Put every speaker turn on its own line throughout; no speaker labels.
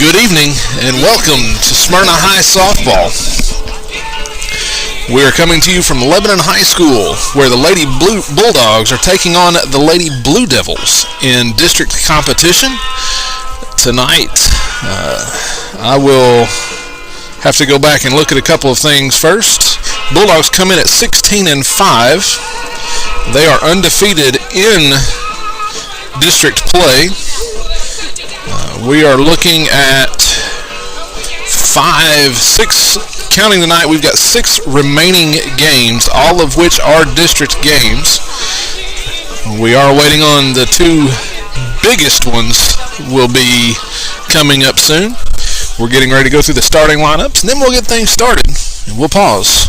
Good evening and welcome to Smyrna High Softball. We are coming to you from Lebanon High School, where the Lady Bulldogs are taking on the Lady Blue Devils in district competition. Tonight, I will have to go back and look at a couple of things first. Bulldogs come in at 16-5. They are undefeated in district play. We are looking at counting tonight, we've got 6 remaining games, all of which are district games. We are waiting on the 2 biggest ones will be coming up soon. We're getting ready to go through the starting lineups, and then we'll get things started, and we'll pause.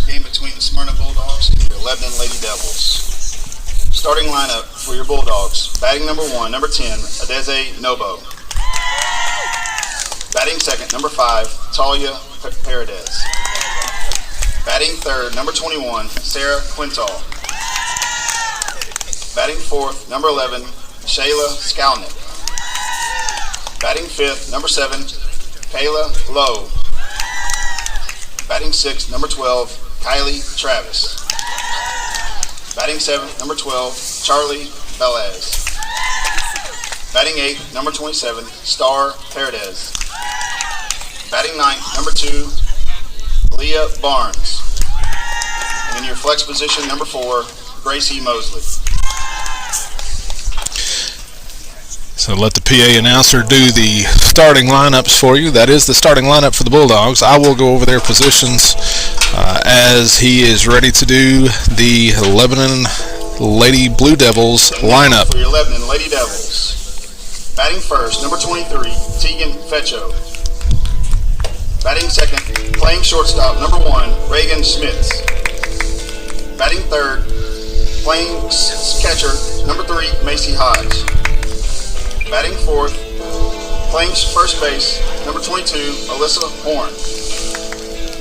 Game between the Smyrna Bulldogs and your Lebanon Lady Devils. Starting lineup for your Bulldogs. Batting number 1, number 10, Adeze Nobo. Batting second, number 5, Talia Paredes. Batting third, number 21, Sarah Quintal. Batting fourth, number 11, Shayla Skalnick. Batting fifth, number 7, Kayla Lowe. Batting sixth, number 12, Kylie Travis. Batting seventh, number 12, Charlie Velez. Batting eighth, number 27, Star Paredes. Batting ninth, number 2, Leah Barnes. And in your flex position, number 4, Gracie Mosley.
So let the PA announcer do the starting lineups for you. That is the starting lineup for the Bulldogs. I will go over their positions as he is ready to do the Lebanon Lady Blue Devils lineup.
For your Lebanon Lady Devils. Batting first, number 23, Tegan Fecho. Batting second, playing shortstop, number 1, Reagan Smits. Batting third, playing catcher, number 3, Macy Hodge. Batting fourth, playing first base, number 22, Alyssa Horn.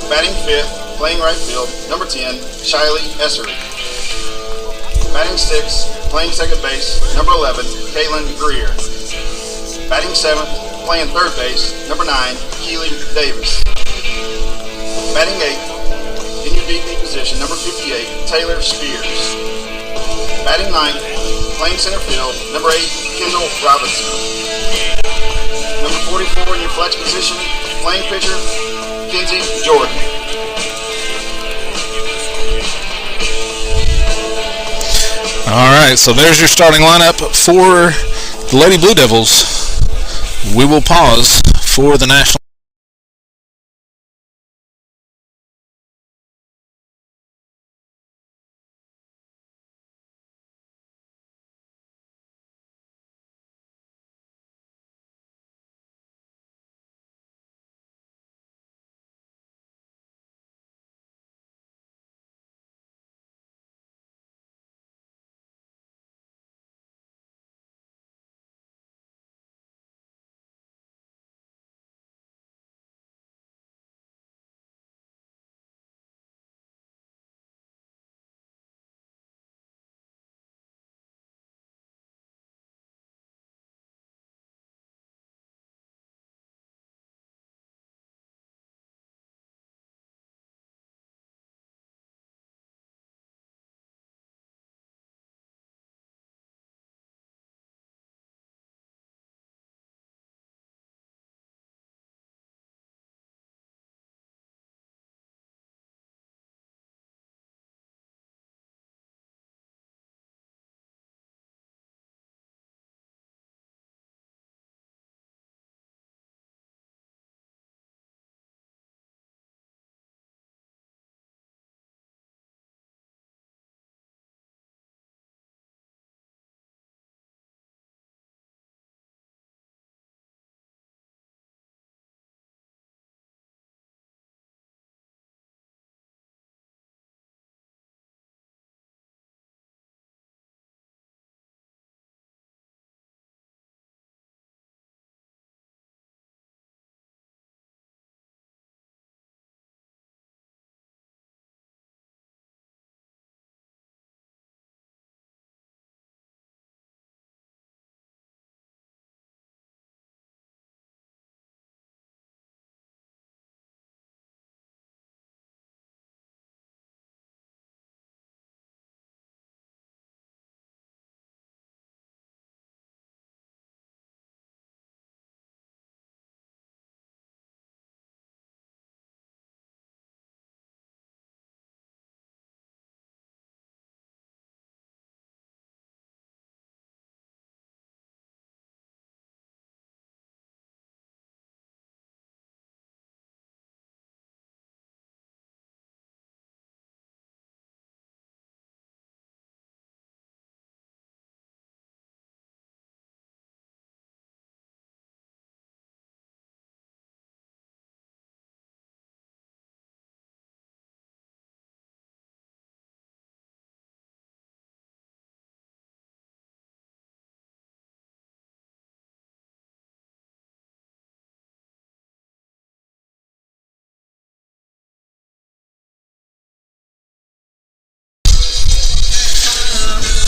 Batting fifth, playing right field, number 10, Shiley Essery. Batting sixth, playing second base, number 11, Caitlin Greer. Batting seventh, playing third base, number 9, Keely Davis. Batting eighth, in your DP position, number 58, Taylor Spears. Batting ninth, playing center field, number 8, Kendall Robinson. Number 44 in your flex position, playing pitcher, Kenzie Jordan.
All right, so there's your starting lineup for the Lady Blue Devils. We will pause for the national.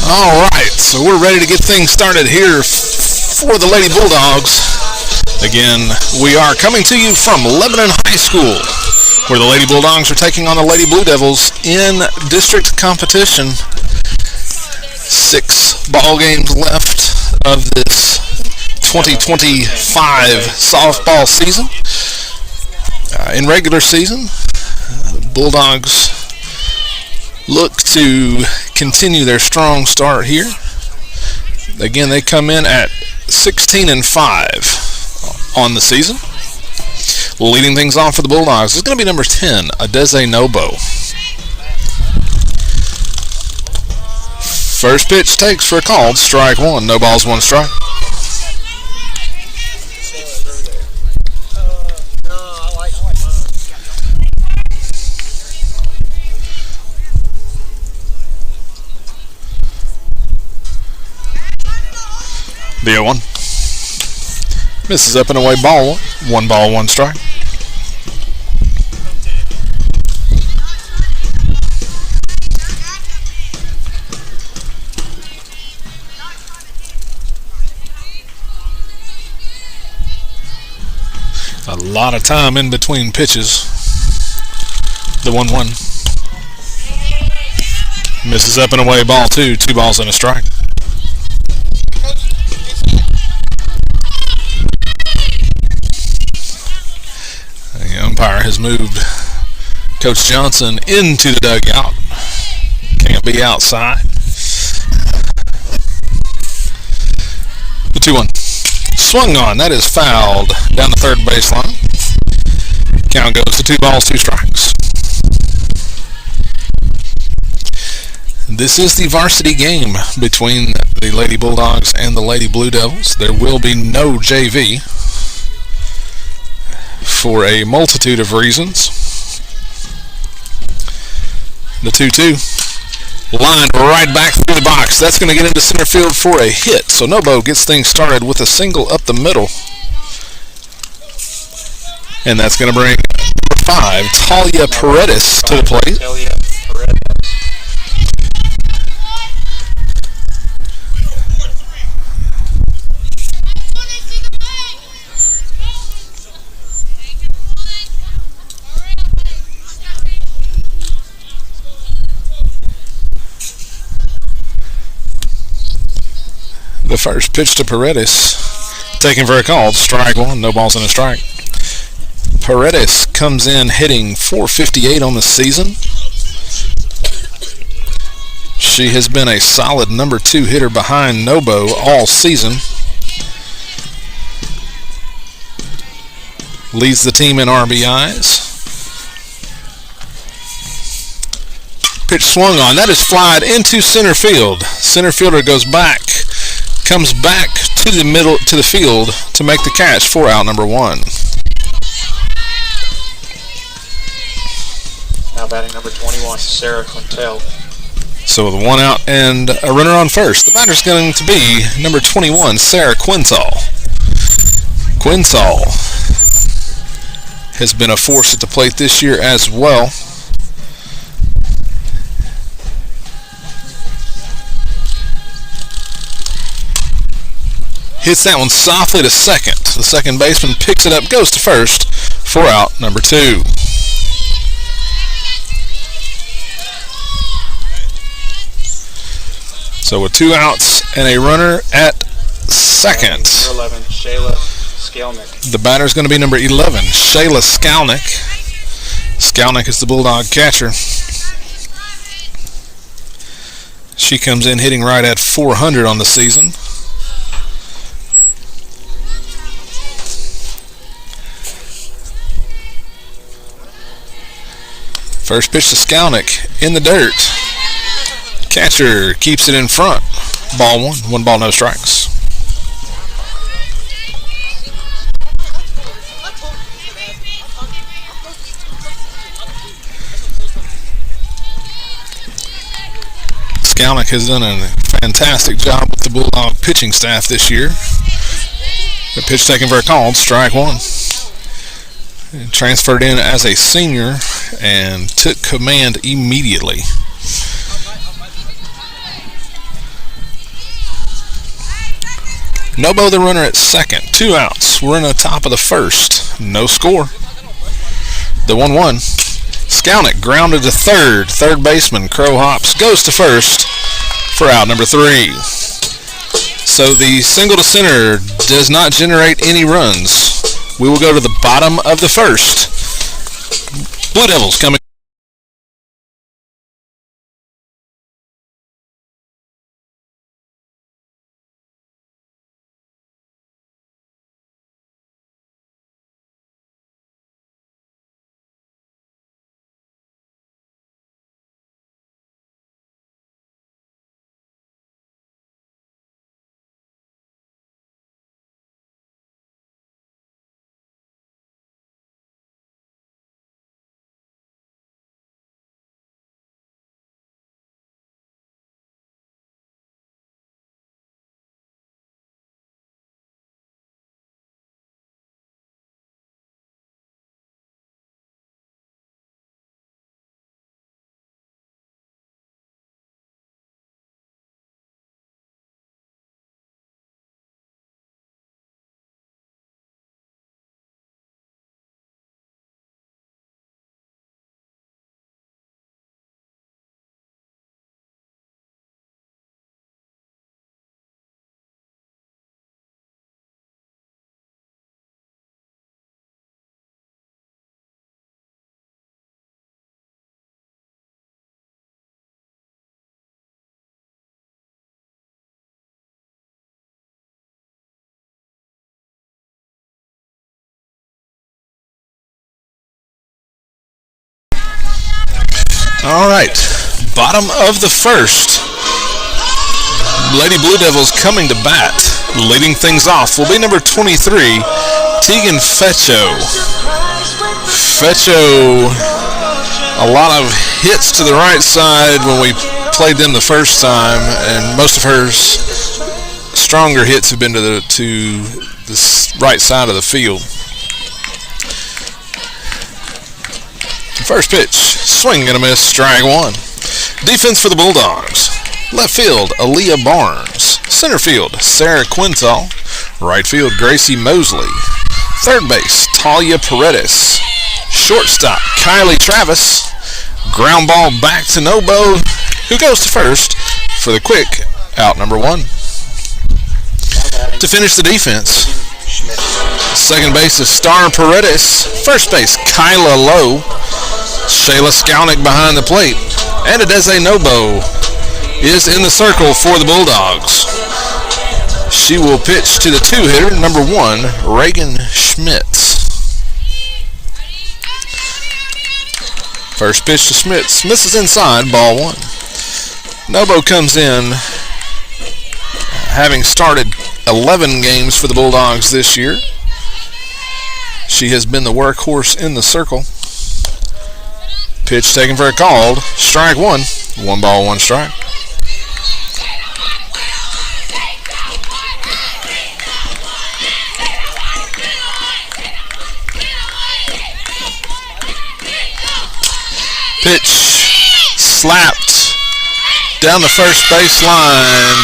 All right, so we're ready to get things started here for the Lady Bulldogs. Again, we are coming to you from Lebanon High School, where the Lady Bulldogs are taking on the Lady Blue Devils in district competition. 6 ball games left of this 2025 softball season. In regular season, Bulldogs look to continue their strong start here. Again, they come in at 16-5 on the season. Leading things off for the Bulldogs is going to be number 10, Adeze Nobo. First pitch takes for a called strike one. No balls, one strike. The 0-1. Misses up and away, ball one. 1 ball, 1 strike. A lot of time in between pitches. The 1-1. Misses up and away, ball 2. 2 balls and a strike. The umpire has moved Coach Johnson into the dugout. Can't be outside. The 2-1. Swung on. That is fouled down the third baseline. Count goes to 2 balls, 2 strikes. This is the varsity game between the Lady Bulldogs and the Lady Blue Devils. There will be no JV for a multitude of reasons. The 2-2. Lined right back through the box. That's going to get into center field for a hit. So Nobo gets things started with a single up the middle. And that's going to bring number 5, Talia Paredes, to the plate. The first pitch to Paredes, taken for a call, strike one, no balls and a strike. Paredes comes in hitting .458 on the season. She has been a solid number 2 hitter behind Nobo all season. Leads the team in RBIs. Pitch swung on. That is flied into center field. Center fielder goes back. Comes back to the middle, to the field to make the catch for out number 1.
Now batting number 21, Sarah Quintel.
So with 1 out and a runner on first, the batter's going to be number 21, Sarah Quintal. Quintal has been a force at the plate this year as well. Hits that one softly to second. The second baseman picks it up, goes to first for out number 2. So with 2 outs and a runner at second.
Number 11, Shayla Skalnick.
The batter's going to be number 11, Shayla Skalnick. Skalnick is the Bulldog catcher. She comes in hitting right at .400 on the season. First pitch to Skalnick in the dirt. Catcher keeps it in front. Ball 1. 1 ball, no strikes. Skalnick has done a fantastic job with the Bulldog pitching staff this year. The pitch taken for a call, strike 1. Transferred in as a senior and took command immediately. Nobo, the runner, at second. 2 outs. We're in the top of the first. No score. The 1-1. Skalnick grounded to third. Third baseman Crow Hops goes to first for out number 3. So the single to center does not generate any runs. We will go to the bottom of the first. Blue Devils coming. All right, bottom of the first. Lady Blue Devils coming to bat. Leading things off will be number 23, Tegan Fetcho. Fetcho, a lot of hits to the right side when we played them the first time, and most of her stronger hits have been to the right side of the field. First pitch, swing and a miss, strike 1. Defense for the Bulldogs. Left field, Aaliyah Barnes. Center field, Sarah Quintal. Right field, Gracie Mosley. Third base, Talia Paredes. Shortstop, Kylie Travis. Ground ball back to Nobo, who goes to first for the quick out number 1. To finish the defense, second base is Star Paredes. First base, Kyla Lowe. Shayla Skalnick behind the plate. And Adeze Nobo is in the circle for the Bulldogs. She will pitch to the 2-hitter, number 1, Reagan Schmitz. First pitch to Schmitz. Misses inside, ball 1. Nobo comes in having started 11 games for the Bulldogs this year. She has been the workhorse in the circle. Pitch taken for a called. Strike 1. 1 ball, 1 strike. Pitch slapped down the first baseline.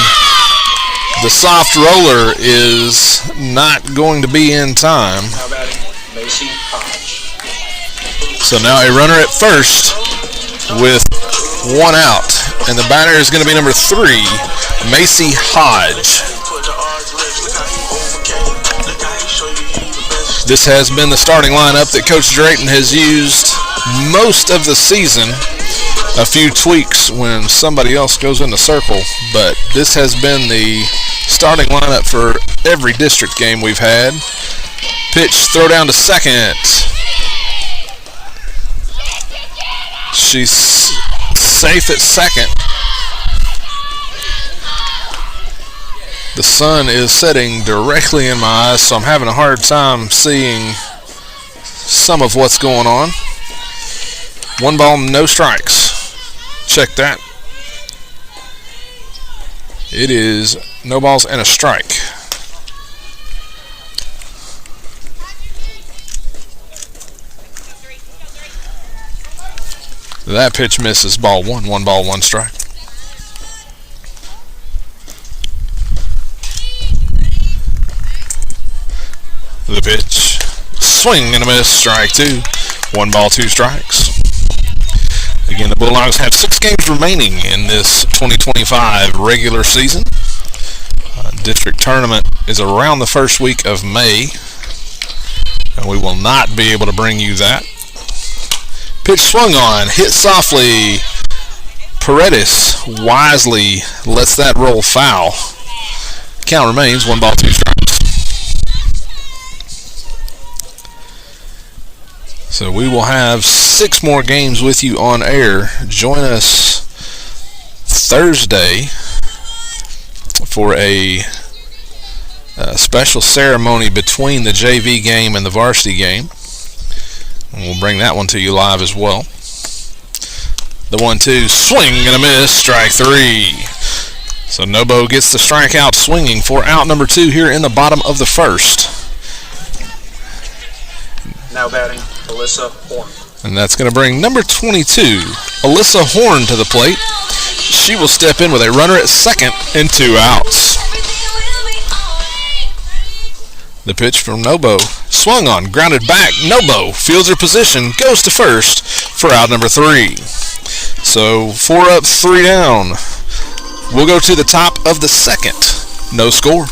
The soft roller is not going to be in time.
How about Macy Hodge?
So now a runner at first with 1 out. And the batter is going to be number 3, Macy Hodge. This has been the starting lineup that Coach Drayton has used most of the season. A few tweaks when somebody else goes in the circle, but this has been the starting lineup for every district game we've had. Pitch, throw down to second. She's safe at second. The sun is setting directly in my eyes, so I'm having a hard time seeing some of what's going on. 1 ball, no strikes. Check that. It is no balls and a strike. That pitch misses, ball 1. 1 ball, 1 strike. The pitch. Swing and a miss. Strike two. 1 ball, 2 strikes. Again, the Bulldogs have 6 games remaining in this 2025 regular season. District tournament is around the first week of May, and we will not be able to bring you that. Pitch swung on, hit softly. Paredes wisely lets that roll foul. Count remains 1 ball, 2 strikes. So we will have 6 more games with you on air. Join us Thursday for a special ceremony between the JV game and the varsity game. And we'll bring that one to you live as well. The 1-2, swing and a miss, strike 3. So Nobo gets the strikeout swinging for out number 2 here in the bottom of the first.
Now batting, Alyssa Horn.
And that's going to bring number 22, Alyssa Horn, to the plate. She will step in with a runner at second and 2 outs. The pitch from Nobo. Swung on, grounded back. Nobo fields her position, goes to first for out number 3. So 4 up, 3 down. We'll go to the top of the second. No score.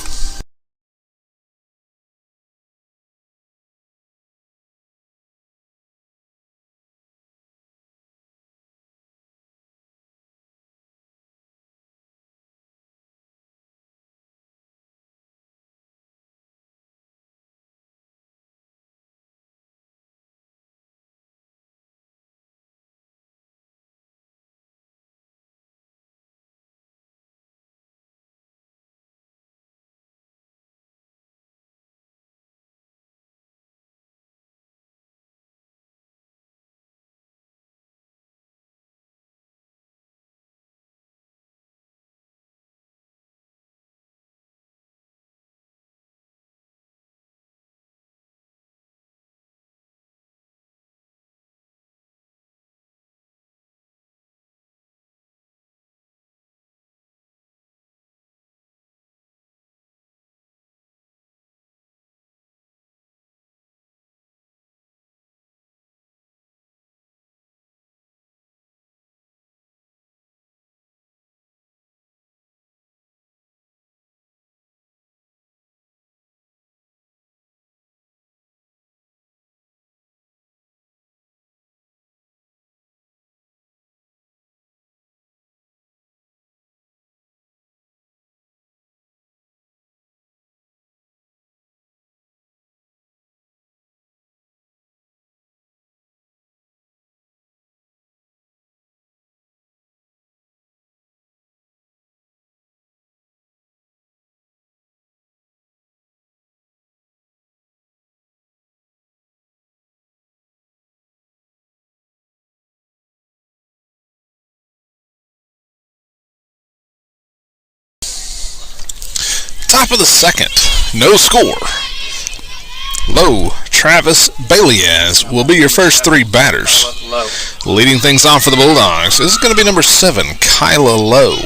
Top of the second, no score. Low, Travis Baliaz will be your first 3 batters. Leading things off for the Bulldogs, this is going to be number 7, Kyla Lowe.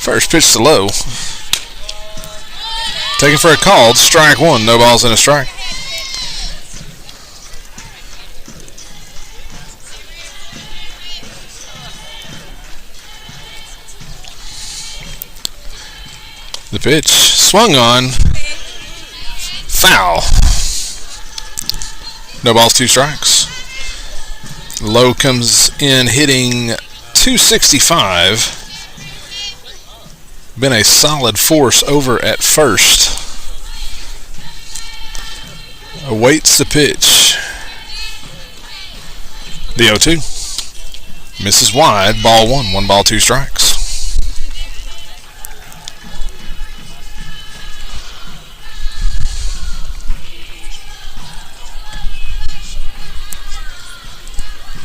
First pitch to Lowe. Taken for a called, strike 1, no balls and a strike. The pitch, swung on, foul. No balls, 2 strikes. Lowe comes in hitting .265. Been a solid force over at first. Awaits the pitch. The 0-2. Misses wide, ball 1, 1 ball, 2 strikes.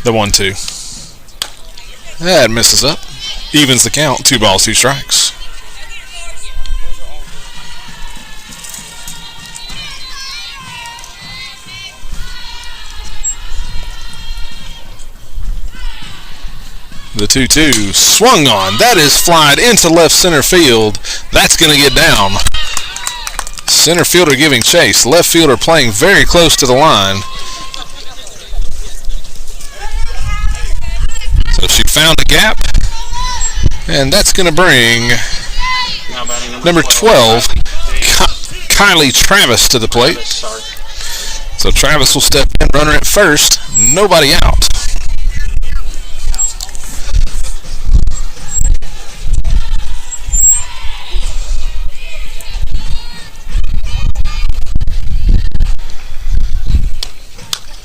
The 1-2. That misses up. Evens the count. 2 balls, 2 strikes. The 2-2 swung on. That is flied into left center field. That's going to get down. Center fielder giving chase. Left fielder playing very close to the line. So she found a gap. And that's going to bring number 12, Kylie Travis, to the plate. So Travis will step in, runner at first, nobody out.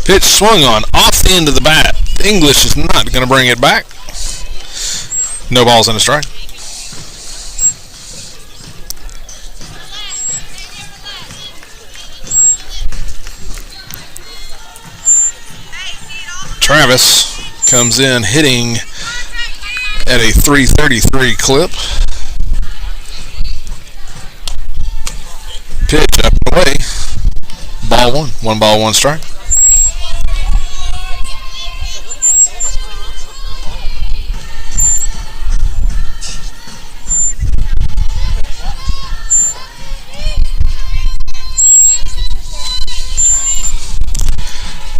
Pitch swung on, off the end of the bat. English is not going to bring it back. No balls and a strike. Travis comes in hitting at a .333 clip. Pitch up and away. Ball one. 1 ball, 1 strike.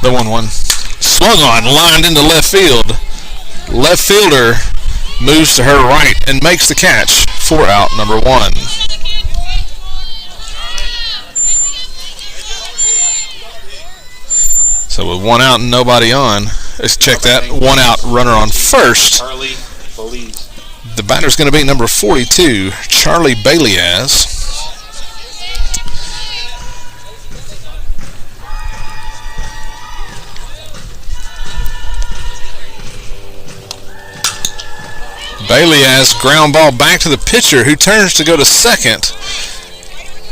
The 1-1. Swung on, lined into left field. Left fielder moves to her right and makes the catch for out number 1. So with 1 out and nobody on, let's check that. 1 out, runner on first. The batter's going to be number 42, Charlie Baliaz. Baliaz ground ball back to the pitcher, who turns to go to second.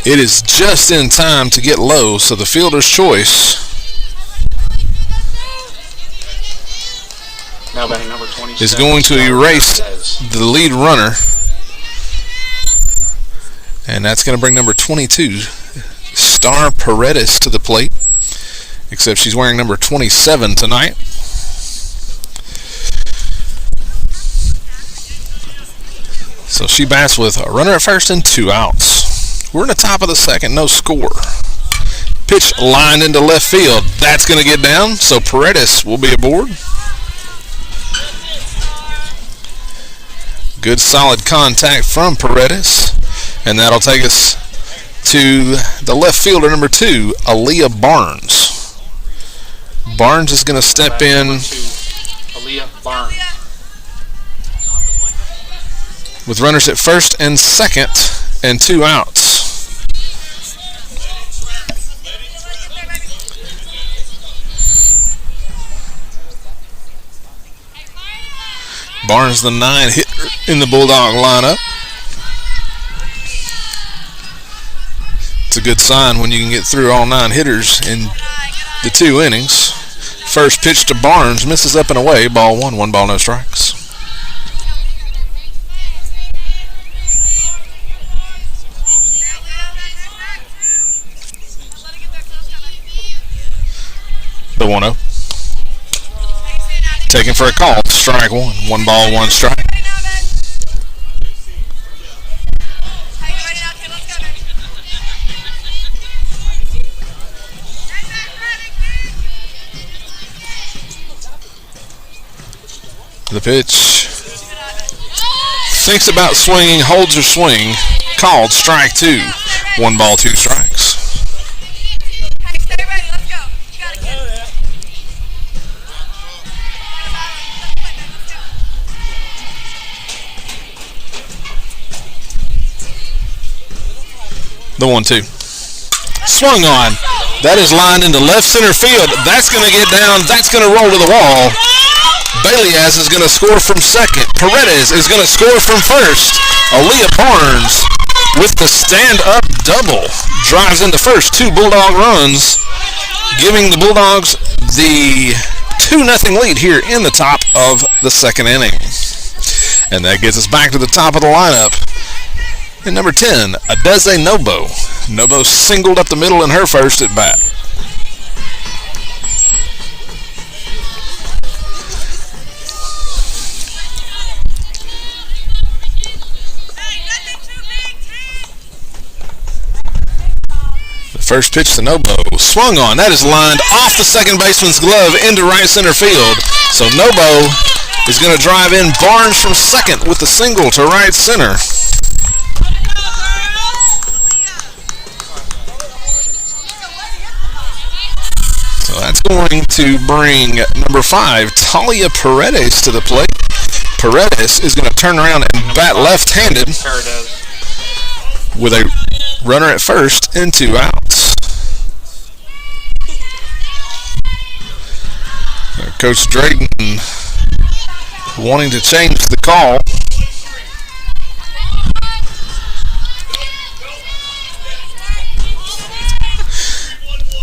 It is just in time to get low, so the fielder's choice.
Now batting number 27
is going to erase the lead runner. And that's going to bring number 22, Star Paredes, to the plate. Except she's wearing number 27 tonight. So she bats with a runner at first and 2 outs. We're in the top of the second, no score. Pitch lined into left field. That's going to get down, so Paredes will be aboard. Good solid contact from Paredes. And that'll take us to the left fielder, number 2, Aaliyah Barnes. Barnes is going to step in.
Aaliyah Barnes.
With runners at first and second and 2 outs. Barnes, the 9 hitter in the Bulldog lineup. It's a good sign when you can get through all 9 hitters in the 2 innings. First pitch to Barnes, misses up and away. Ball 1, 1 ball, no strikes. The 1-0. Taken for a call. Strike 1. 1 ball, 1 strike. The pitch. Thinks about swinging, holds her swing. Called strike 2. 1 ball, 2 strikes. The 1-2. Swung on. That is lined into left center field. That's going to get down. That's going to roll to the wall. Baliaz is going to score from second. Paredes is going to score from first. Aaliyah Barnes with the stand-up double drives into first. 2 Bulldog runs, giving the Bulldogs the 2-0 lead here in the top of the second inning. And that gets us back to the top of the lineup. And number 10, Adeze Nobo. Nobo singled up the middle in her first at bat. First pitch to Nobo. Swung on. That is lined off the second baseman's glove into right center field. So Nobo is going to drive in Barnes from second with the single to right center. So that's going to bring number 5, Talia Paredes, to the plate. Paredes is going to turn around and bat left-handed with a runner at first and 2 outs. Coach Drayton wanting to change the call.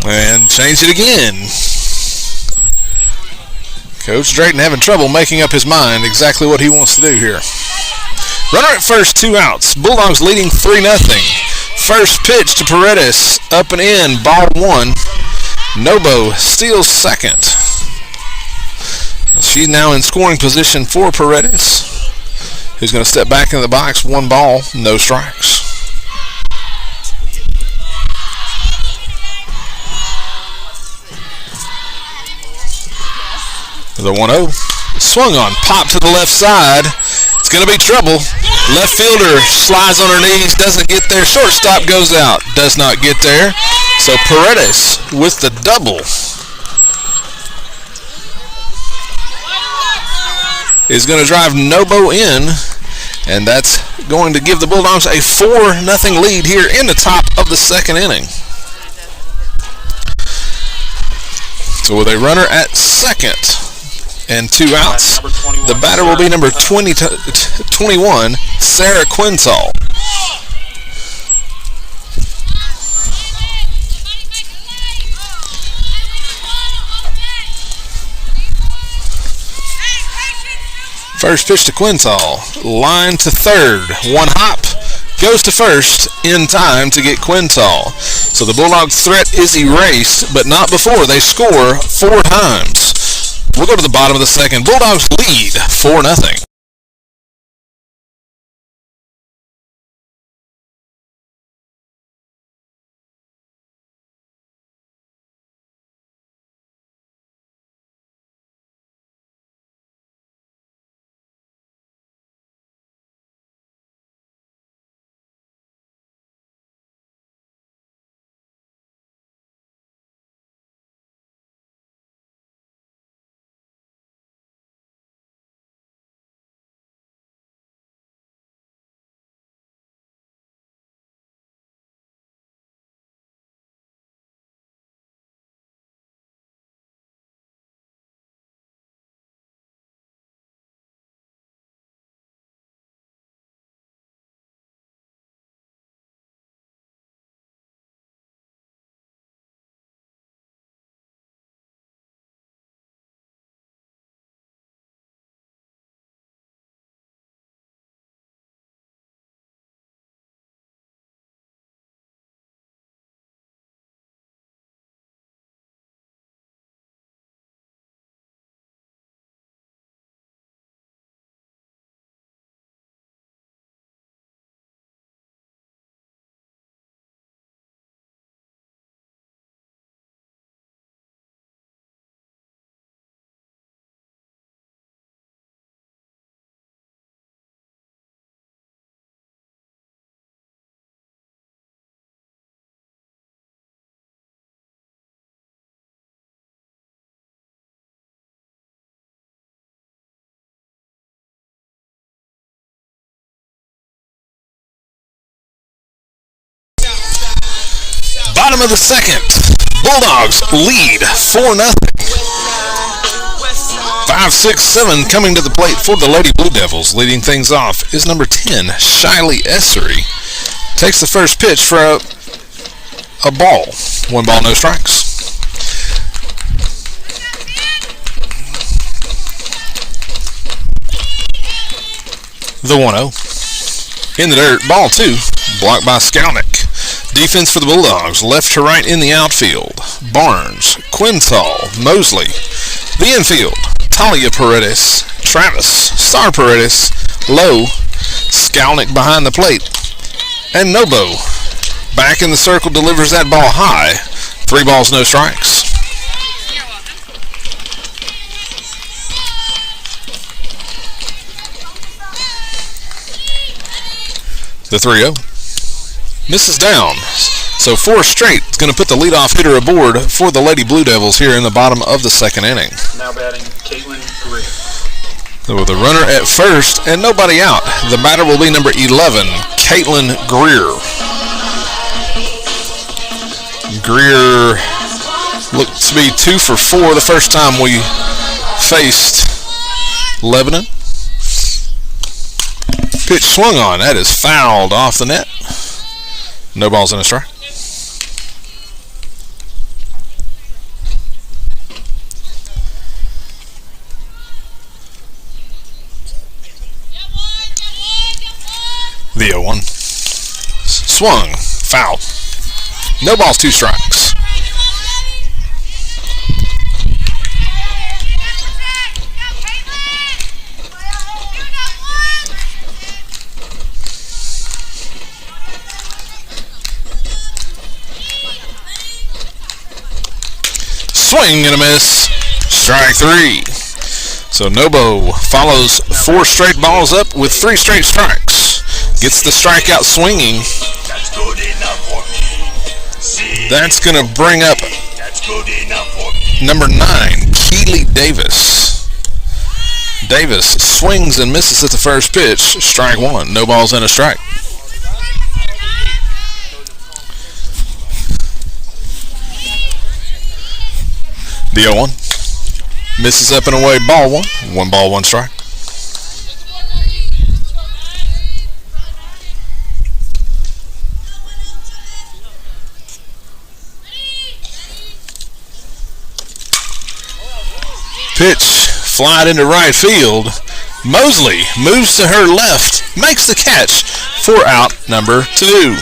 And change it again. Coach Drayton having trouble making up his mind exactly what he wants to do here. Runner at first, 2 outs. Bulldogs leading 3-0. First pitch to Paredes, up and in, ball 1. Nobo steals second. She's now in scoring position for Paredes, who's going to step back into the box. 1 ball, no strikes. The 1-0. Swung on, pop to the left side. It's going to be trouble. Left fielder slides on her knees, doesn't get there. Shortstop goes out, does not get there. So Paredes with the double is going to drive Nobo in, and that's going to give the Bulldogs a 4-0 lead here in the top of the second inning. So with a runner at second and 2 outs, the batter will be number 21, Sarah Quintal. First pitch to Quintal, line to third, 1 hop, goes to first in time to get Quintal. So the Bulldogs' threat is erased, but not before they score 4 times. We'll go to the bottom of the second. Bulldogs lead 4-0. Bottom of the second, Bulldogs lead 4-0. 5, 6, 7 coming to the plate for the Lady Blue Devils. Leading things off is number 10, Shiley Essery. Takes the first pitch for a ball. 1 ball, no strikes. The 1-0. In the dirt, ball 2, blocked by Skalnick. Defense for the Bulldogs, left to right in the outfield. Barnes, Quintal, Mosley. The infield, Talia Paredes, Travis, Star Paredes, Lowe, Skalnick behind the plate, and Nobo Back in the circle, delivers that ball high. 3 balls, no strikes. The 3-0. Misses down. So 4 straight is going to put the leadoff hitter aboard for the Lady Blue Devils here in the bottom of the second inning.
Now batting, Caitlin Greer.
So with a runner at first and nobody out, the batter will be number 11, Caitlin Greer. Greer looked to be 2 for 4 the first time we faced Lebanon. Pitch swung on. That is fouled off the net. No balls and a strike. The 0-1. Swung. Foul. No balls, 2 strikes. Swing and a miss. Strike 3. So Nobo follows 4 straight balls up with 3 straight strikes. Gets the strikeout swinging.
That's good enough for me.
That's going to bring up
That's good enough for me.
number 9, Keely Davis. Davis swings and misses at the first pitch. Strike 1. No balls and a strike. The 0-1. Misses up and away, ball 1. 1 ball, 1 strike. Pitch flied into right field. Mosley moves to her left, makes the catch for out number 2.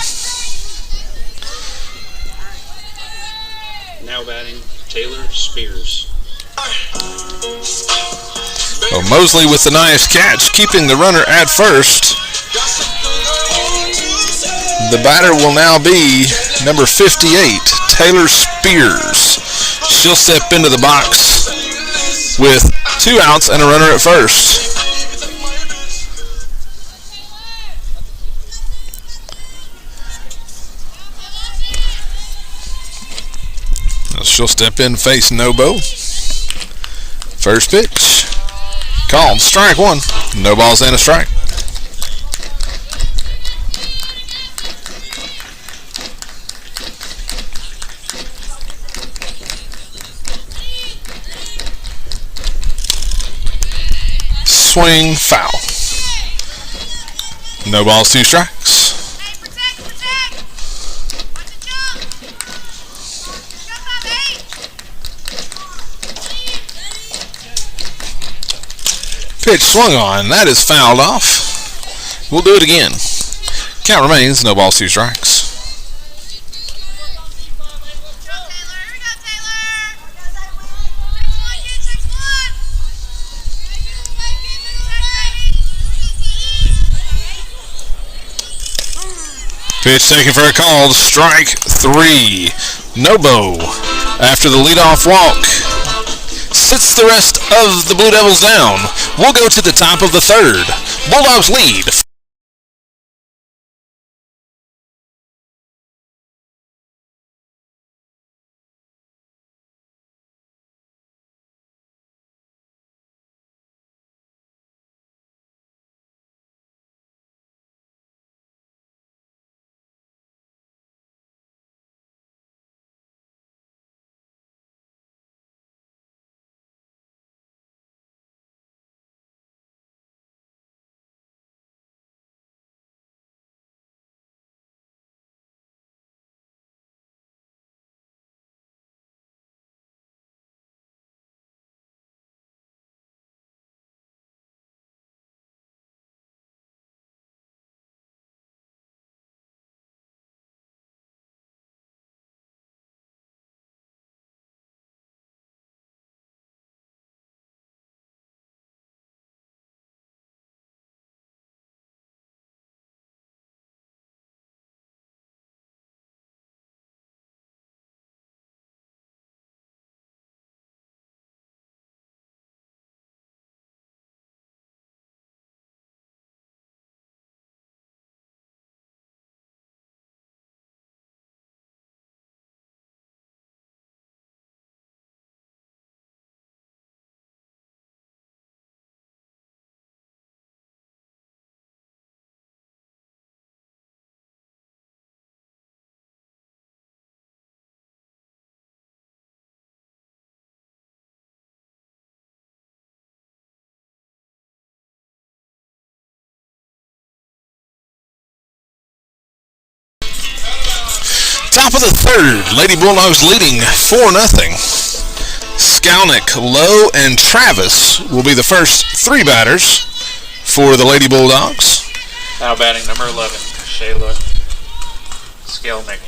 Now batting, Taylor Spears.
So Mosley with the nice catch, keeping the runner at first. The batter will now be number 58, Taylor Spears. She'll step into the box with 2 outs and a runner at first. She'll step in, face Nobo. First pitch. Called. Strike 1. No balls and a strike. Swing, foul. No balls, 2 strikes. Pitch swung on. That is fouled off. We'll do it again. Count remains, no balls, 2 strikes. Pitch taken for a call. Strike 3. Nobo, after the leadoff walk, sits the rest of the Blue Devils down. We'll go to the top of the 3rd. Bulldogs lead Top of the third, Lady Bulldogs leading 4-0. Skalnick, Lowe, and Travis will be the first three batters for the Lady Bulldogs.
Now batting number 11, Shayla Skalnick.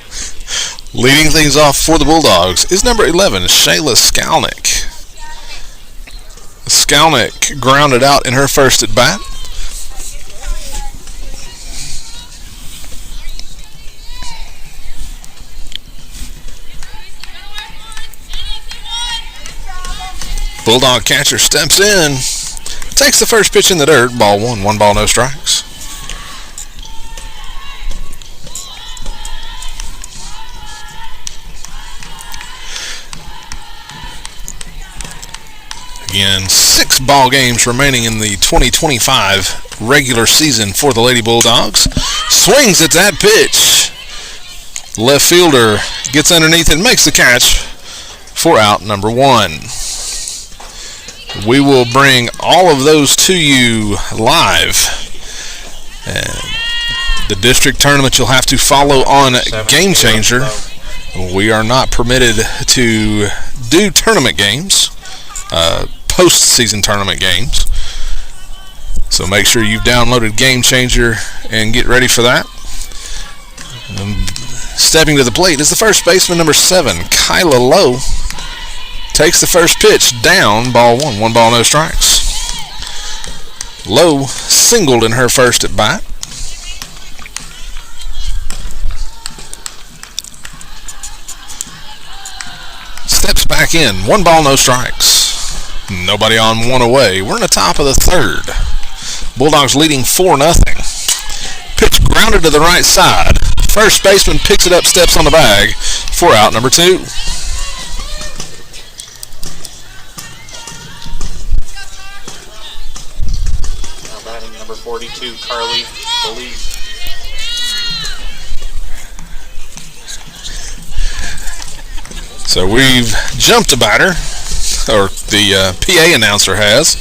Leading things off for the Bulldogs is number 11, Shayla Skalnick. Skalnick grounded out in her first at bat. Bulldog catcher steps in, takes the first pitch in the dirt, ball one, 1 ball, no strikes. Again, 6 ball games remaining in the 2025 regular season for the Lady Bulldogs. Swings at that pitch. Left fielder gets underneath and makes the catch for out number 1. We will bring all of those to you live. And the district tournament you'll have to follow on Game Changer. We are not permitted to do tournament games, post-season tournament games. So make sure you've downloaded Game Changer and get ready for that. Stepping to the plate is the first baseman, number 7, Kyla Lowe. Takes the first pitch down, ball 1, 1 ball, no strikes. Lowe singled in her first at bat. Steps back in, 1 ball, no strikes. Nobody on, 1 away. We're in the top of the third. Bulldogs leading 4-0. Pitch grounded to the right side. First baseman picks it up, steps on the bag for out number 2.
Number 42, Carly Believe.
So we've jumped a batter, or the PA announcer has.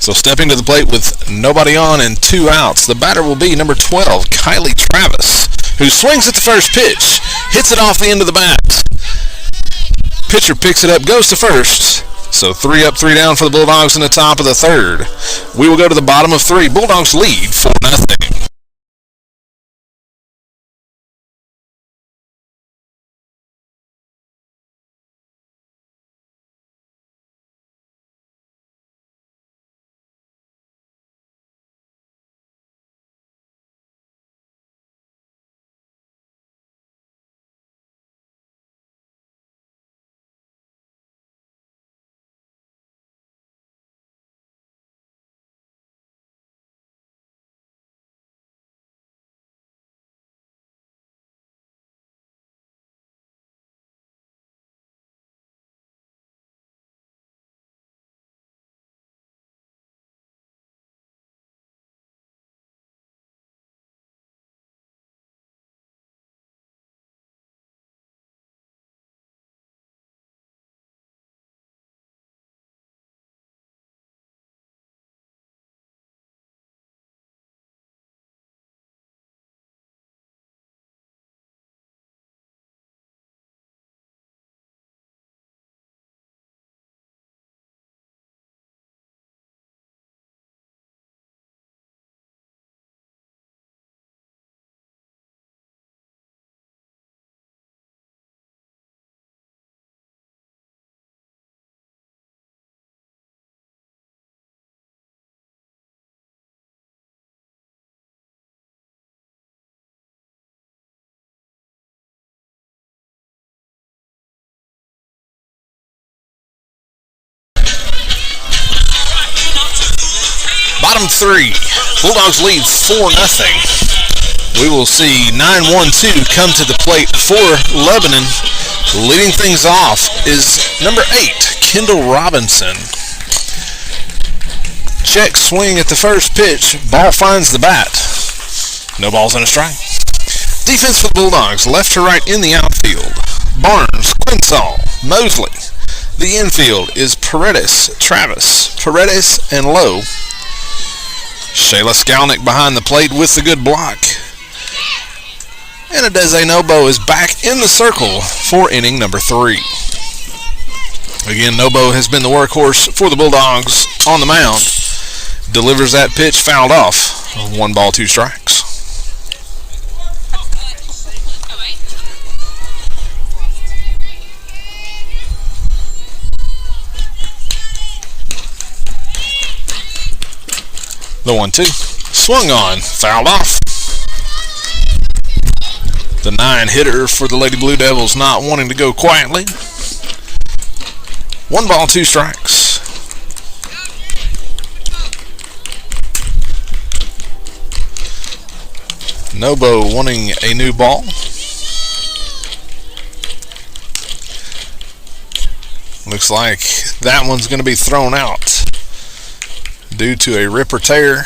So stepping to the plate with nobody on and 2 outs, the batter will be number 12, Kylie Travis, who swings at the first pitch, hits it off the end of the bat. Pitcher picks it up, goes to first. So 3 up, 3 down for the Bulldogs in the top of the third. We will go to the bottom of 3. Bulldogs lead 4-0. Bottom 3. Bulldogs lead 4-0. We will see 9-1-2 come to the plate for Lebanon. Leading things off is number 8, Kendall Robinson. Check swing at the first pitch. Ball finds the bat. No balls and a strike. Defense for the Bulldogs, left to right in the outfield. Barnes, Quinsall, Mosley. The infield is Paredes, Travis, Paredes, and Lowe. Shayla Skalnick behind the plate with the good block. And Adeze Nobo is back in the circle for inning number 3. Again, Nobo has been the workhorse for the Bulldogs on the mound. Delivers that pitch, fouled off. 1 ball, 2 strikes. The 1-2. Swung on, fouled off. The 9 hitter for the Lady Blue Devils not wanting to go quietly. 1 ball, 2 strikes. Nobo wanting a new ball. Looks like that one's going to be thrown out due to a rip or tear.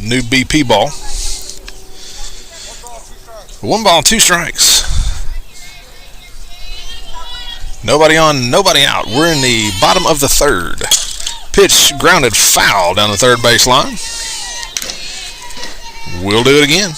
New BP ball. 1 ball, 2 strikes. Nobody on, nobody out. We're in the bottom of the 3rd. Pitch grounded foul down the 3rd base line. We'll do it again.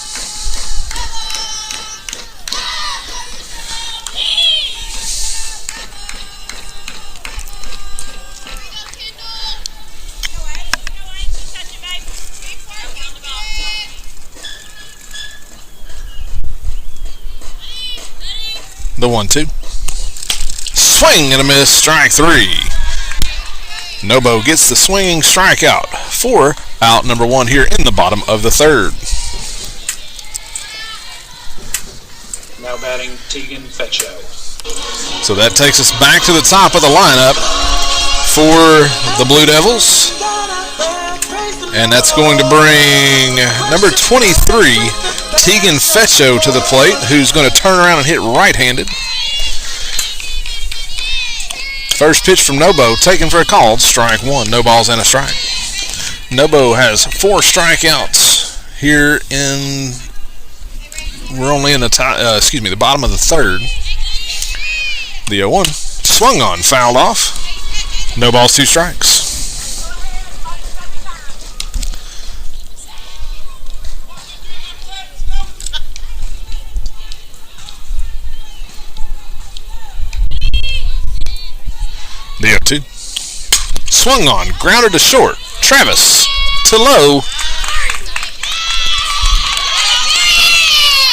The 1-2. Swing and a miss, strike 3. Nobo gets the swinging strikeout for out number 1 here in the bottom of the 3rd.
Now batting Tegan Fetcho.
So that takes us back to the top of the lineup for the Blue Devils. And that's going to bring number 23, Tegan Fetcho, to the plate, who's going to turn around and hit right-handed. First pitch from Nobo, taken for a call, strike 1, no balls and a strike. Nobo has 4 strikeouts here in, we're only in the the bottom of the 3rd. The 0-1, swung on, fouled off, no balls, 2 strikes. The 0-2. Swung on, grounded to short. Travis to low.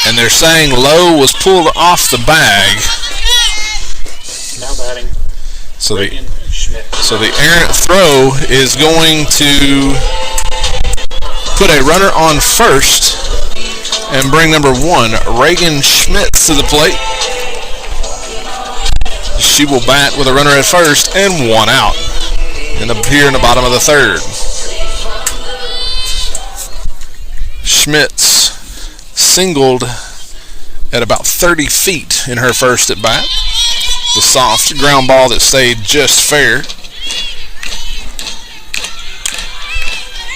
And they're saying Lowe was pulled off the bag.
Now batting.
So the errant throw is going to put a runner on first and bring number 1, Reagan Schmitz, to the plate. She will bat with a runner at first and 1 out here in the bottom of the 3rd. Schmitz singled at about 30 feet in her first at bat. The soft ground ball that stayed just fair.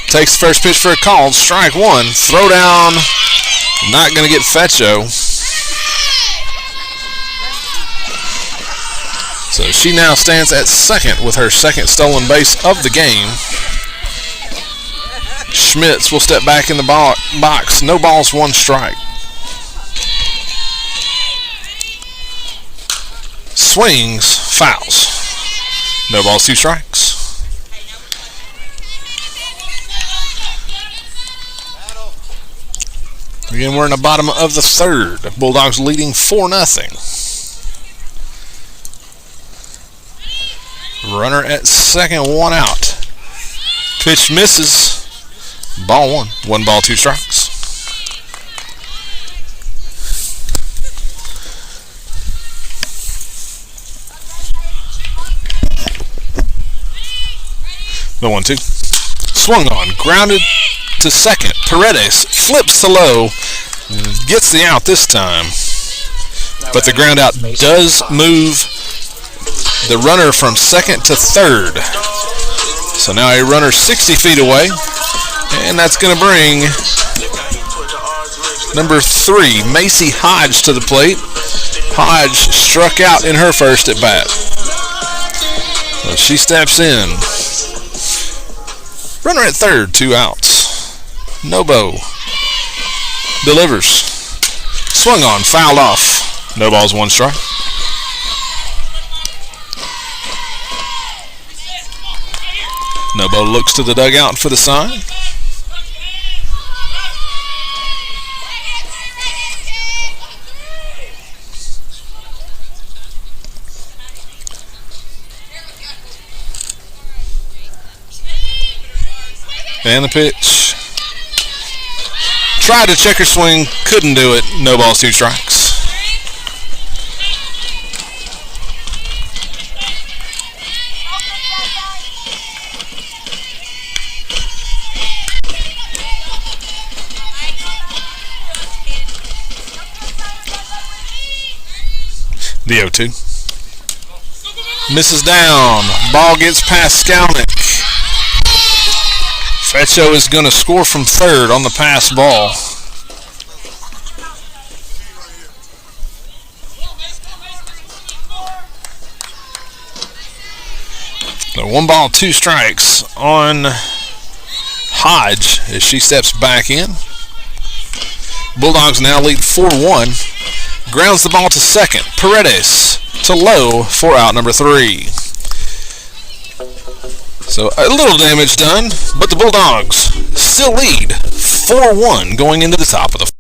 Takes the first pitch for a call, strike 1. Throw down, not going to get Fetcho. So she now stands at second with her second stolen base of the game. Schmitz will step back in the box. No balls, 1 strike. Swings, fouls. No balls, 2 strikes. Again, we're in the bottom of the 3rd. Bulldogs leading 4-0. Runner at second, 1 out. Pitch misses. Ball 1. 1 ball, 2 strikes. The 1-2. Swung on. Grounded to second. Paredes flips to low. Gets the out this time. But the ground out does move the runner from second to 3rd. So now a runner 60 feet away. And that's going to bring number 3, Macy Hodge, to the plate. Hodge struck out in her first at bat. So she steps in. Runner at 3rd, 2 outs. Nobo delivers. Swung on, fouled off. No balls, one strike. Nobo looks to the dugout for the sign. And the pitch. Tried to checker swing, couldn't do it. No balls, two strikes. The 0-2. Misses down. Ball gets past Skalnick. Fetcho is going to score from third on the pass ball. So 1 ball, 2 strikes on Hodge as she steps back in. Bulldogs now lead 4-1. Grounds the ball to second. Paredes to low for out number 3. So a little damage done, but the Bulldogs still lead 4-1 going into the top of the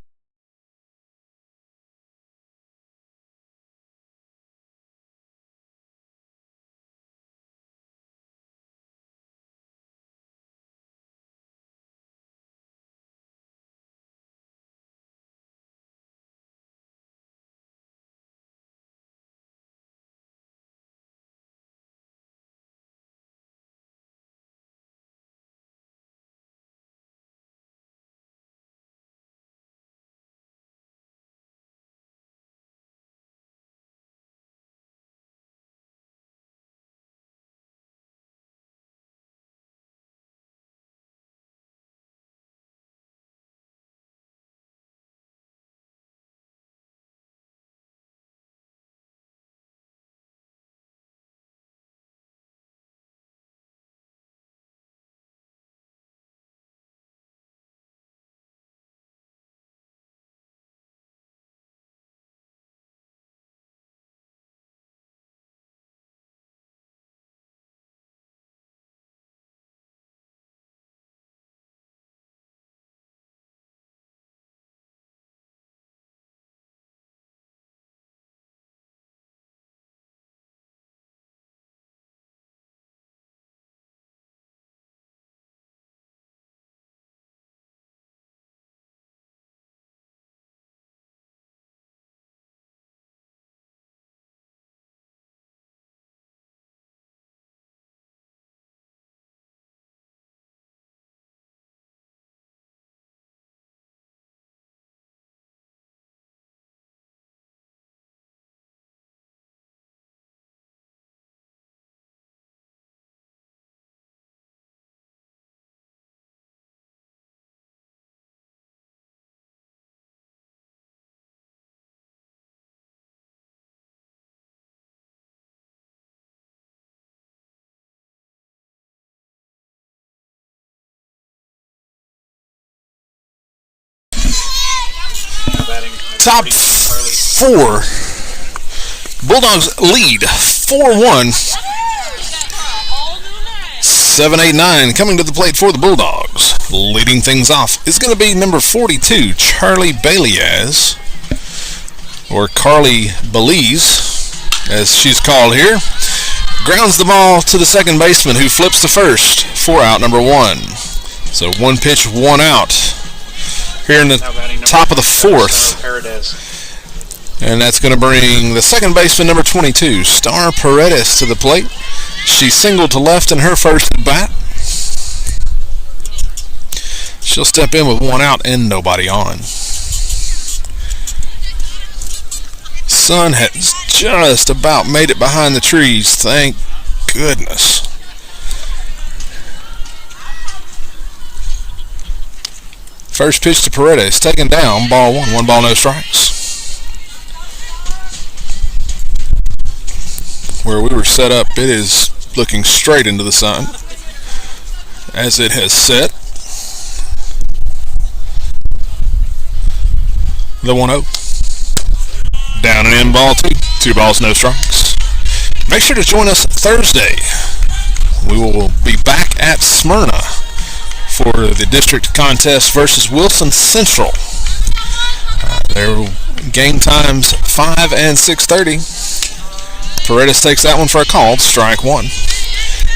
top 4. Bulldogs lead 4-1. 7-8-9 coming to the plate for the Bulldogs. Leading things off is going to be number 42, Charlie Beliaz, or Carly Belize, as she's called here. Grounds the ball to the second baseman, who flips to first for out number 1. So 1 pitch, 1 out here in the top of the 4th. And that's going to bring the second baseman, number 22, Star Paredes, to the plate. She singled to left in her first at bat. She'll step in with 1 out and nobody on. Sun has just about made it behind the trees, thank goodness. First pitch to Paredes, taken down, ball 1, 1 ball, no strikes. Where we were set up, it is looking straight into the sun, as it has set. The 1-0. Down and in, ball 2. 2 balls, no strikes. Make sure to join us Thursday. We will be back at Smyrna for the district contest versus Wilson Central. Their game times 5 and 6:30. Paredes takes that one for a call. Strike 1.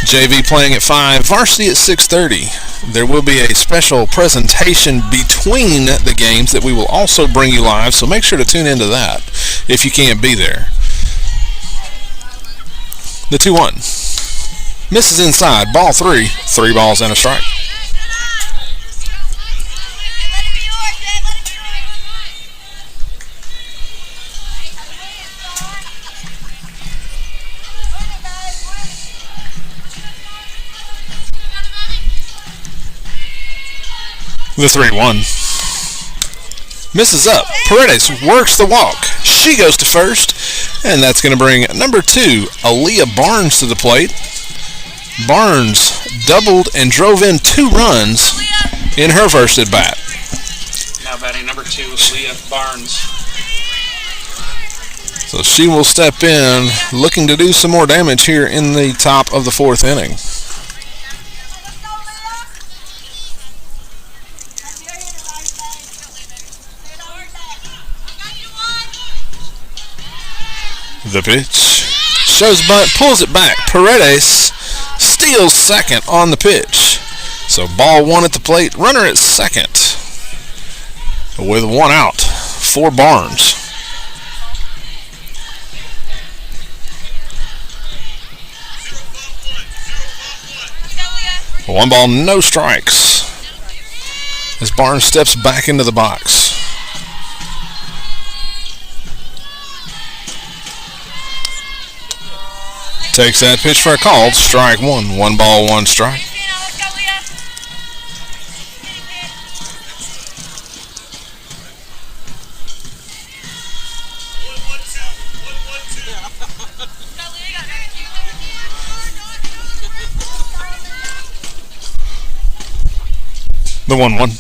JV playing at 5, varsity at 6:30. There will be a special presentation between the games that we will also bring you live, so make sure to tune into that if you can't be there. The 2-1. Misses inside. Ball 3. 3 balls and a strike. The 3-1. Misses up. Paredes works the walk. She goes to first, and that's going to bring number 2, Aaliyah Barnes, to the plate. Barnes doubled and drove in 2 runs in her first at bat.
Now batting number 2, Aaliyah Barnes.
So she will step in, looking to do some more damage here in the top of the 4th inning. The pitch. Shows bunt, pulls it back. Paredes steals second on the pitch. So ball 1 at the plate. Runner at second. With 1 out for Barnes. One ball, no strikes. As Barnes steps back into the box. Takes that pitch for a call. Strike 1. 1 ball, 1 strike. The 1-1.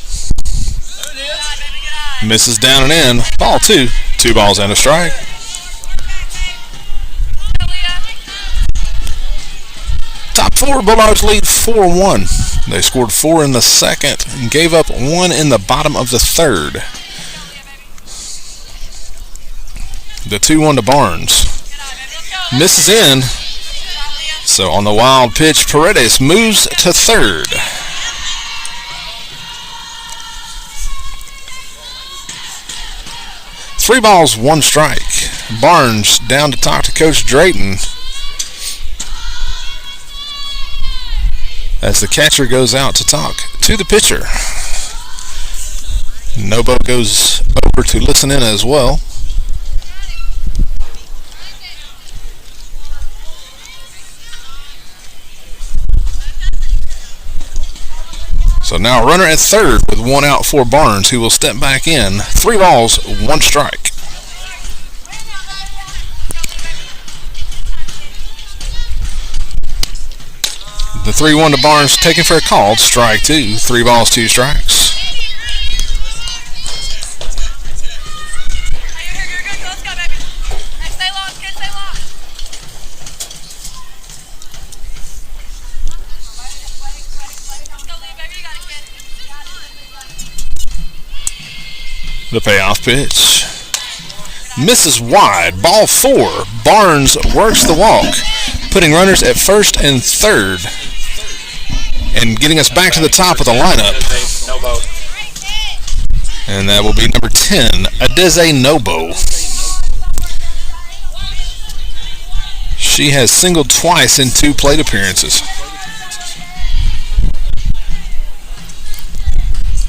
Misses down and in. Ball 2. 2 balls and a strike. Top 4, Bulldogs lead 4-1. They scored 4 in the second and gave up 1 in the bottom of the 3rd. The 2-1 to Barnes. Misses in. So on the wild pitch, Paredes moves to 3rd. Three balls, 1 strike. Barnes down to talk to Coach Drayton as the catcher goes out to talk to the pitcher. Nobo goes over to listen in as well. So now runner at 3rd with 1 out for Barnes, who will step back in. 3 balls, 1 strike. The 3-1 to Barnes, taken for a call. Strike 2. 3 balls, 2 strikes. The payoff pitch. Misses wide. Ball 4. Barnes works the walk, putting runners at 1st and 3rd. And getting us back to the top of the lineup. And that will be number 10, Adeze Nobo. She has singled twice in 2 plate appearances.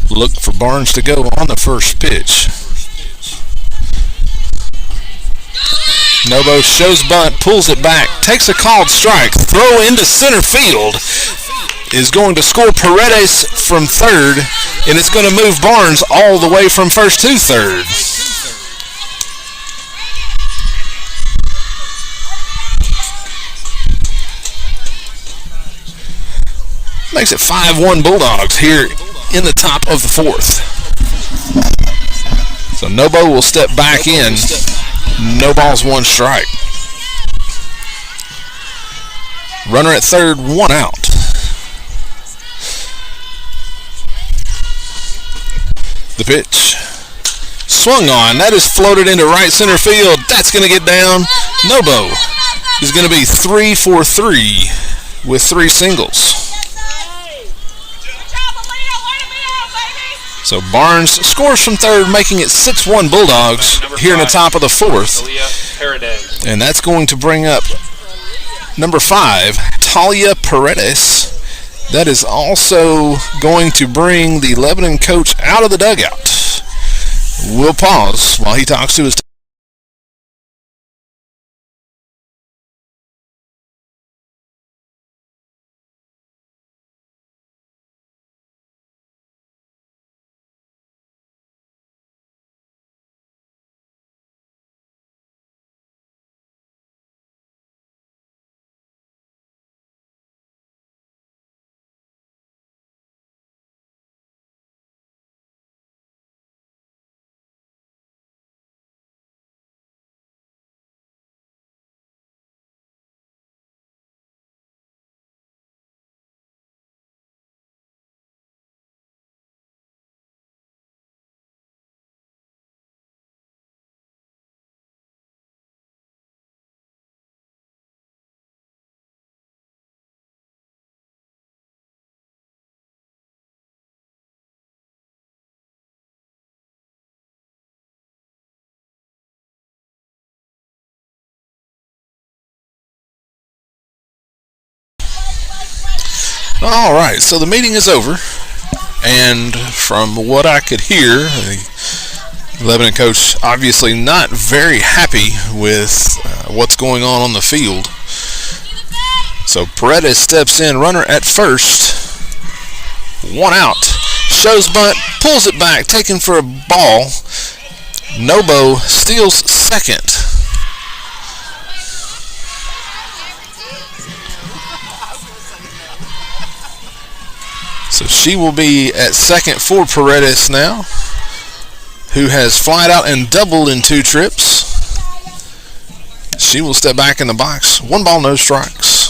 Look for Barnes to go on the first pitch. Nobo shows bunt, pulls it back, takes a called strike, throw into center field. Is going to score Paredes from 3rd, and it's going to move Barnes all the way from 1st to 3rd. Makes it 5-1 Bulldogs here in the top of the 4th. So Nobo will step back in. No balls, 1 strike. Runner at third, 1 out. The pitch. Swung on. That is floated into right center field. That's going to get down. Nobo is going to be 3 for 3 with 3 singles. So Barnes scores from third, making it 6-1 Bulldogs here in the top of the 4th. And that's going to bring up number 5, Talia Paredes. That is also going to bring the Lebanon coach out of the dugout. We'll pause while he talks to his team. All right, so the meeting is over, and from what I could hear, the Lebanon coach obviously not very happy with what's going on the field. So Paredes steps in, runner at first, 1 out, shows bunt, pulls it back, taken for a ball. Nobo steals second. So she will be at second for Paredes now, who has flied out and doubled in 2 trips. She will step back in the box. 1 ball, no strikes.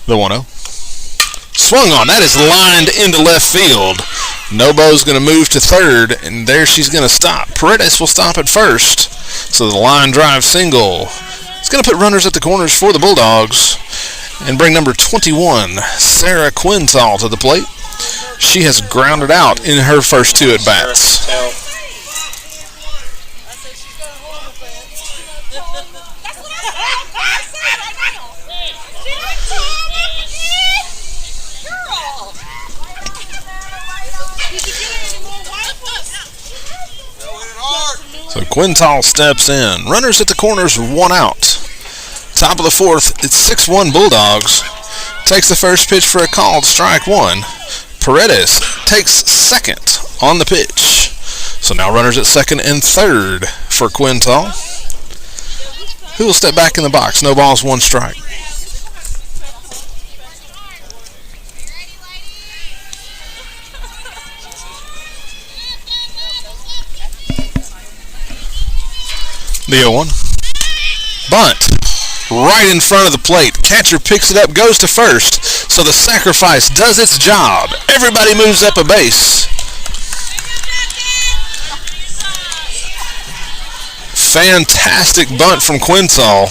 The 1-0. Swung on. That is lined into left field. Nobo's going to move to third, and there she's going to stop. Paredes will stop at first. So the line drive single. It's going to put runners at the corners for the Bulldogs and bring number 21, Sarah Quintal, to the plate. She has grounded out in her first 2 at-bats. So Quintal steps in. Runners at the corners, 1 out. Top of the 4th, it's 6-1 Bulldogs. Takes the first pitch for a called strike 1. Paredes takes second on the pitch. So now runners at second and third for Quintal, who will step back in the box. No balls, 1 strike. The 0-1. Bunt. Right in front of the plate. Catcher picks it up, goes to first. So the sacrifice does its job. Everybody moves up a base. Fantastic bunt from Quintal.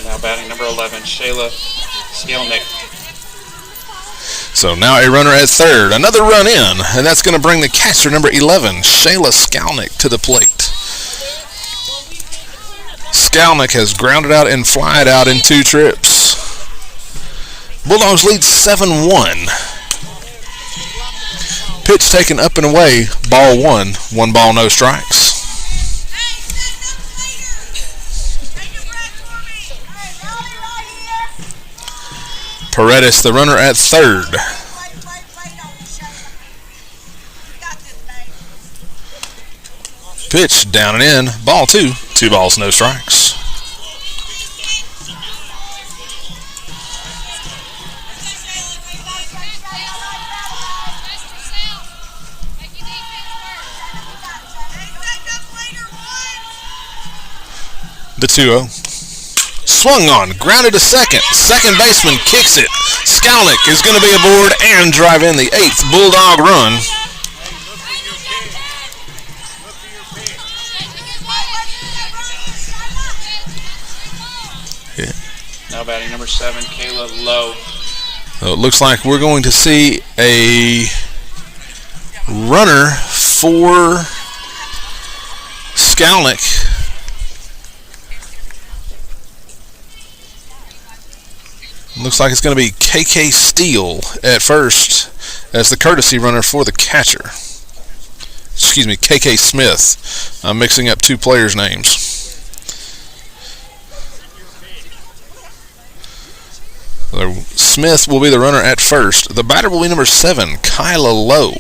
Now batting number 11, Shayla Skelnick.
So now a runner at third. Another run in, and that's going to bring the catcher, number 11, Shayla Skelnick, to the plate. Skelnick has grounded out and flied out in 2 trips. Bulldogs lead 7-1. Pitch taken up and away, ball 1. 1 ball, no strikes. Paredes, the runner at third. Pitch down and in, ball 2. 2 balls, no strikes. The 2-0. Swung on, grounded to second. Second baseman kicks it. Skalnick is going to be aboard and drive in the 8th Bulldog run.
Now batting number 7, Kayla Lowe.
So it looks like we're going to see a runner for Skalnick. Looks like it's going to be KK Steele at first as the courtesy runner for the catcher. Excuse me, KK Smith. I'm mixing up two players' names. So Smith will be the runner at first. The batter will be number 7, Kyla Lowe.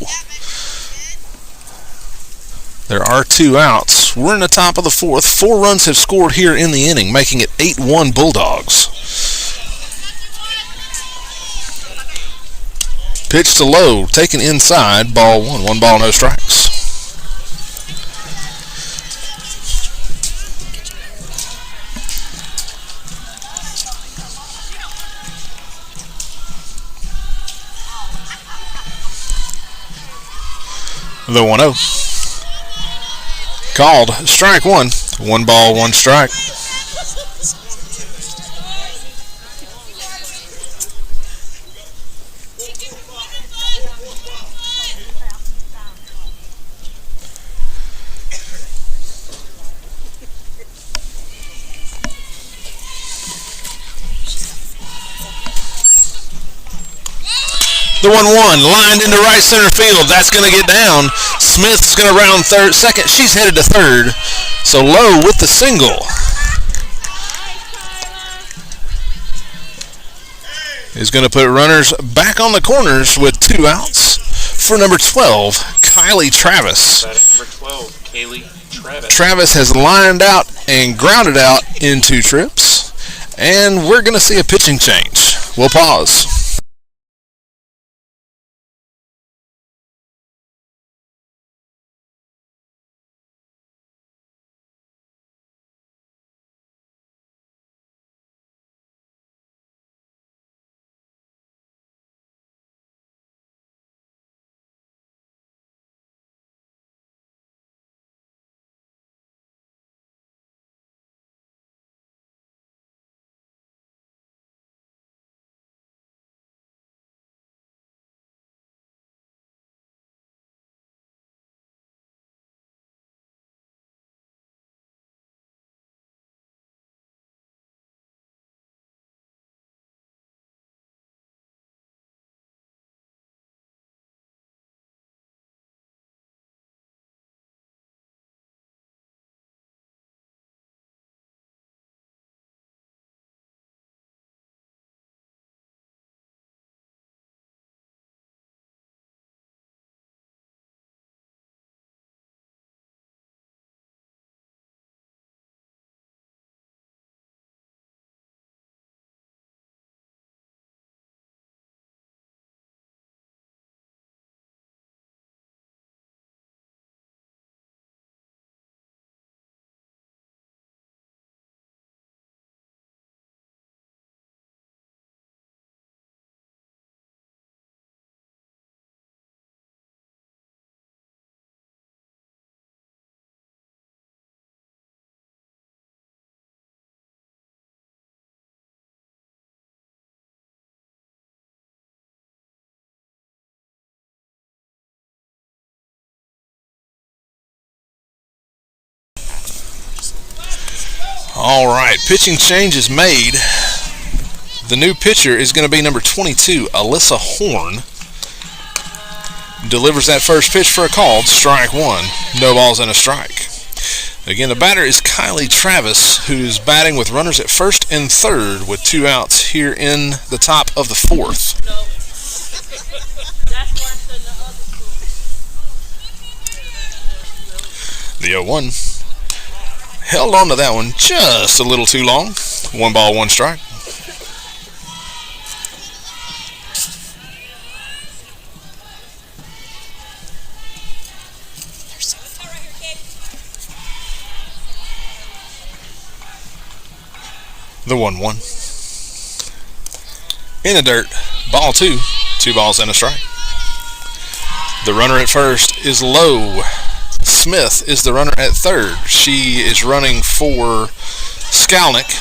There are 2 outs. We're in the top of the 4th. 4 runs have scored here in the inning, making it 8-1 Bulldogs. Pitch to Lowe, taken inside, ball 1. 1 ball, no strikes. The 1-0. Called strike 1. 1 ball, 1 strike. The 1-1 lined into right center field. That's going to get down. Smith's going to round second. She's headed to third. So Lowe with the single is going to put runners back on the corners with 2 outs for number 12, Kylie Travis.
Number 12, Kaylee Travis.
Travis has lined out and grounded out in 2 trips. And we're going to see a pitching change. We'll pause. All right, pitching change is made. The new pitcher is going to be number 22, Alyssa Horn. Delivers that first pitch for a called strike 1. No balls and a strike. Again, the batter is Kylie Travis, who's batting with runners at first and third with 2 outs here in the top of the 4th. The 0-1. Held on to that one just a little too long. 1 ball, 1 strike. The 1-1. In the dirt, ball 2. 2 balls and a strike. The runner at first is Lowe. Smith is the runner at third. She is running for Skalnick,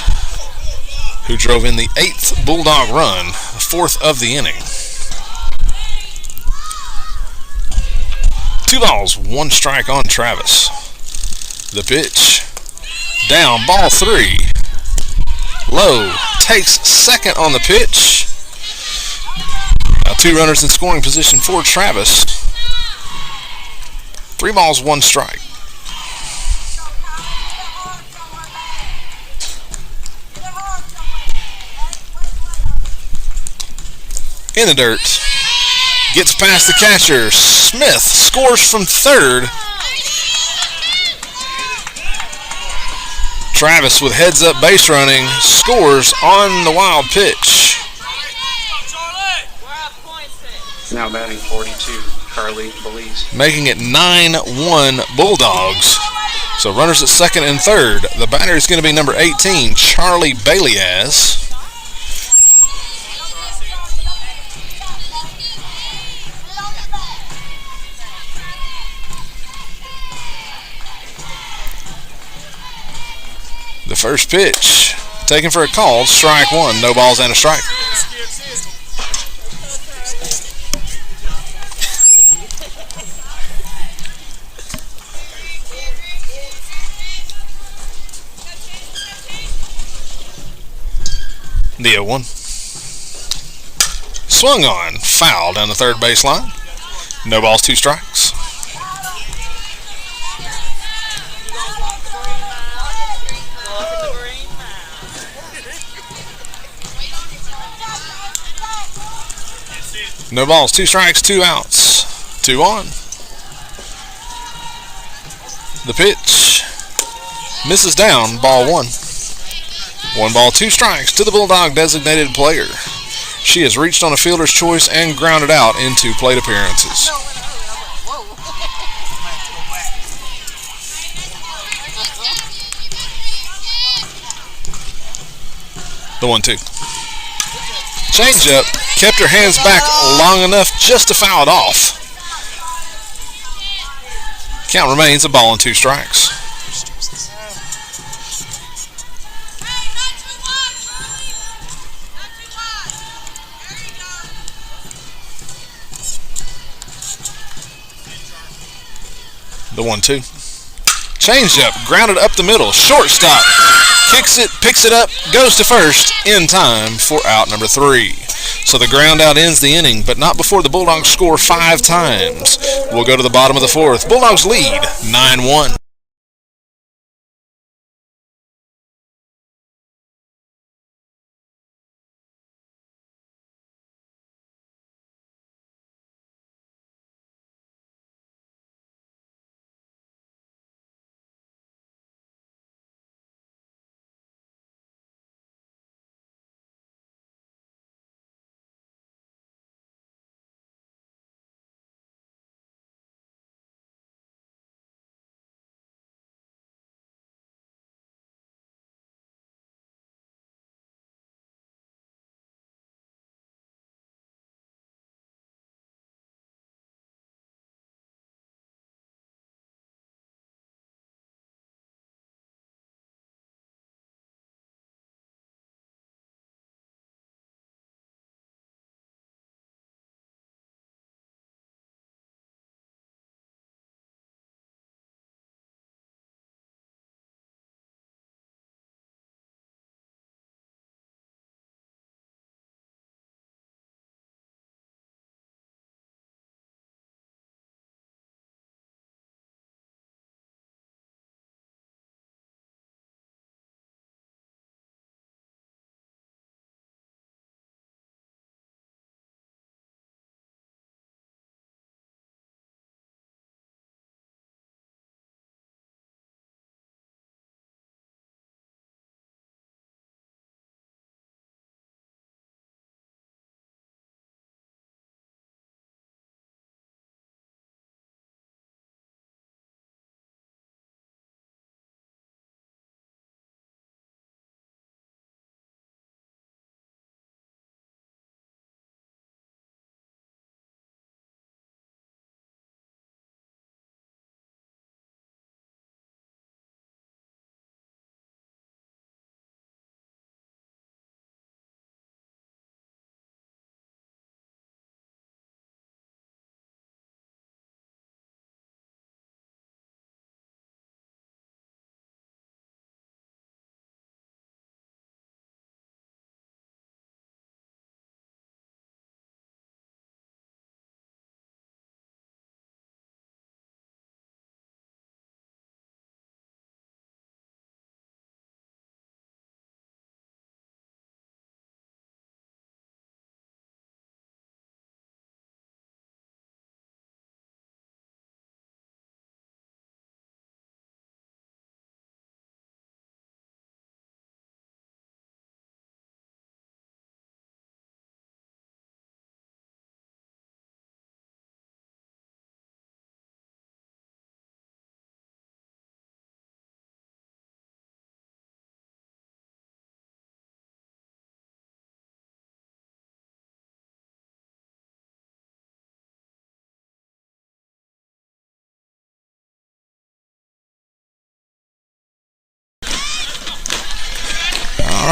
who drove in the 8th Bulldog run, the 4th of the inning. 2 balls, 1 strike on Travis. The pitch. Down, ball 3. Lowe takes second on the pitch. Now 2 runners in scoring position for Travis. 3 balls, 1 strike. In the dirt. Gets past the catcher. Smith scores from third. Travis with heads up base running scores on the wild pitch.
Now batting 42, Carly Belize.
Making it 9-1 Bulldogs. So runners at second and third. The batter is going to be number 18, Charlie Baileyaz. The first pitch, taken for a call, strike 1, no balls and a strike. The 0-1. Swung on, foul down the third baseline. No balls, 2 strikes. No balls, 2 strikes, 2 outs. 2 on. The pitch misses down, ball 1. 1 ball, 2 strikes to the Bulldog designated player. She has reached on a fielder's choice and grounded out into plate appearances. The 1-2. Changeup, kept her hands back long enough just to foul it off. Count remains a ball and 2 strikes. The 1-2. Changeup, grounded up the middle, shortstop. Kicks it, picks it up, goes to first in time for out number 3. So the ground out ends the inning, but not before the Bulldogs score 5 times. We'll go to the bottom of the 4th. Bulldogs lead 9-1.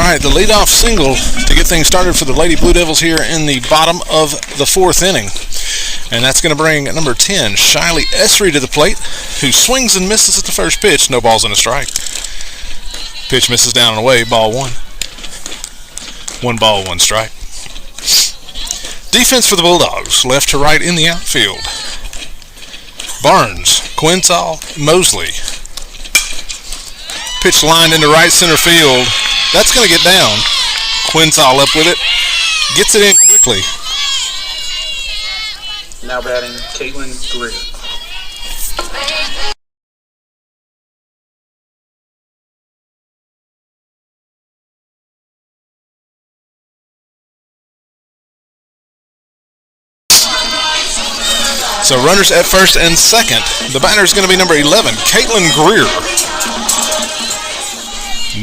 right, the leadoff single to get things started for the Lady Blue Devils here in the bottom of the fourth inning. And that's going to bring number 10, Shiley Essery, to the plate, who swings and misses at the first pitch. No balls and a strike. Pitch misses down and away, ball one. 1 ball, 1 strike. Defense for the Bulldogs, left to right in the outfield. Barnes, Quintal, Mosley. Pitch lined into right center field. That's going to get down. Quintal up with it. Gets it in quickly.
Now batting, Caitlin Greer.
So runners at first and second. The batter is going to be number 11, Caitlin Greer.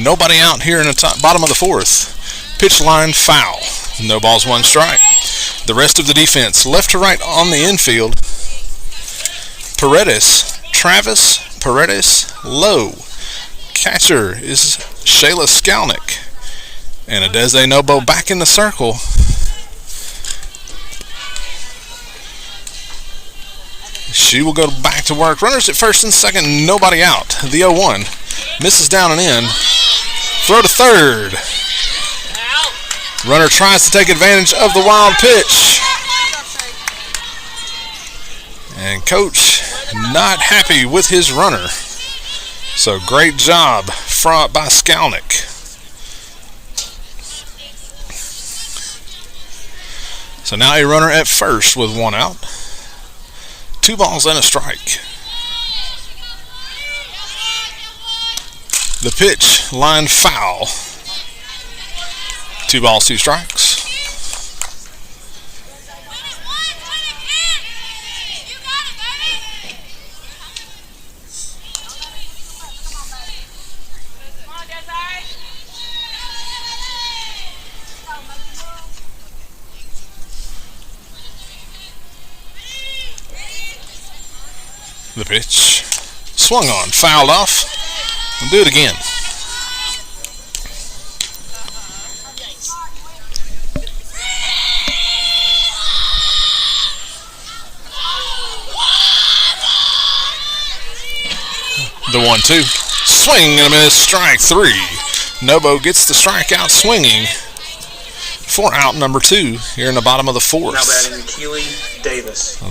Nobody out here in the bottom of the fourth. Pitch line foul. No balls, 1 strike. The rest of the defense, left to right on the infield. Paredes, Travis, Paredes, Lowe. Catcher is Shayla Skalnick. And Adeze Nobo back in the circle. She will go back to work. Runners at first and second, nobody out. The 0-1 misses down and in. Throw to third. Runner tries to take advantage of the wild pitch. And coach not happy with his runner. So great job by Skalnick. So now a runner at first with 1 out. 2 balls and a strike. The pitch, line foul. 2 balls, 2 strikes. The pitch, swung on, fouled off. We'll do it again. The 1-2. Swing and a miss, strike 3. Nobo gets the strikeout swinging for out number 2 here in the bottom of the fourth.
Now batting, Keely Davis.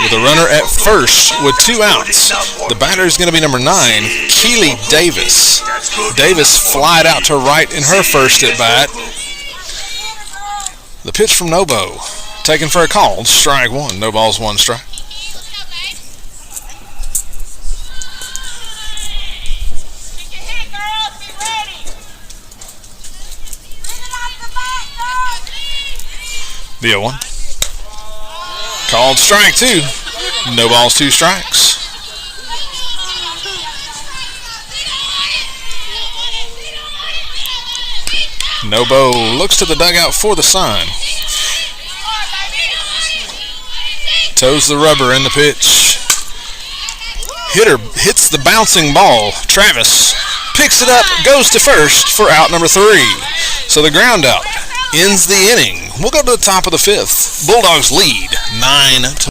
With a runner at first with 2 outs. The batter is going to be number 9, Keely Davis. Davis flied out to right in her first at bat. The pitch from Nobo, taken for a call, strike 1. No balls, 1 strike. The 0-1. Called strike 2. No balls, 2 strikes. Nobo looks to the dugout for the sign. Toes the rubber in the pitch. Hitter hits the bouncing ball. Travis picks it up, goes to first for out number 3. So the ground out ends the inning. We'll go to the top of the 5th. Bulldogs lead 9-2.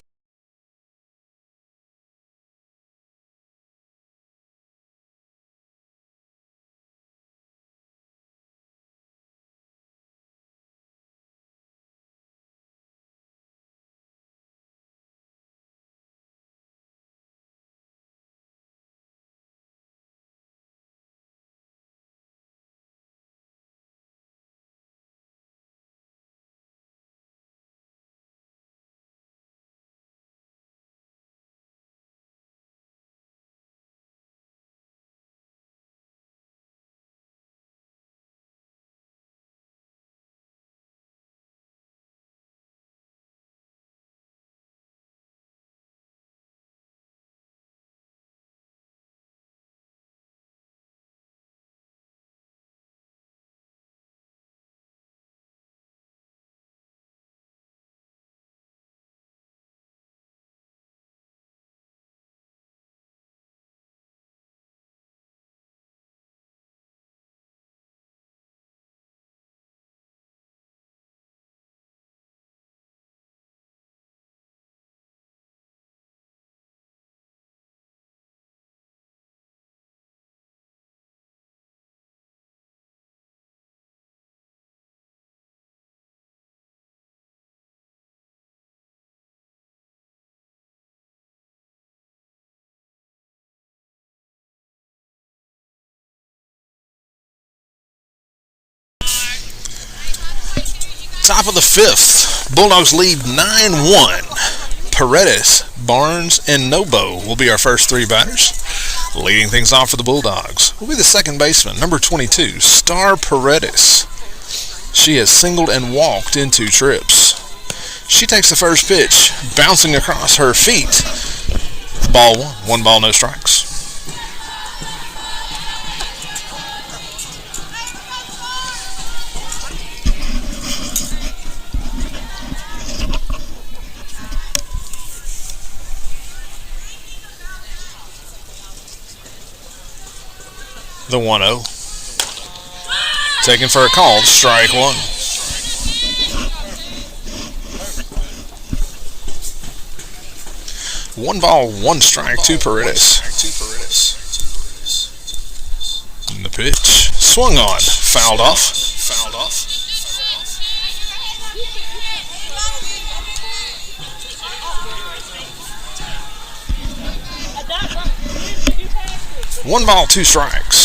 Top of the fifth, Bulldogs lead 9-1. Paredes, Barnes, and Nobo will be our first three batters. Leading things off for the Bulldogs will be the second baseman, number 22, Star Paredes. She has singled and walked in 2 trips. She takes the first pitch, bouncing across her feet. Ball 1 ball, no strikes. The 1-0. Taken for a call, strike 1. One ball, 1 strike to Paredes. And the pitch swung on, fouled off. One ball, 2 strikes.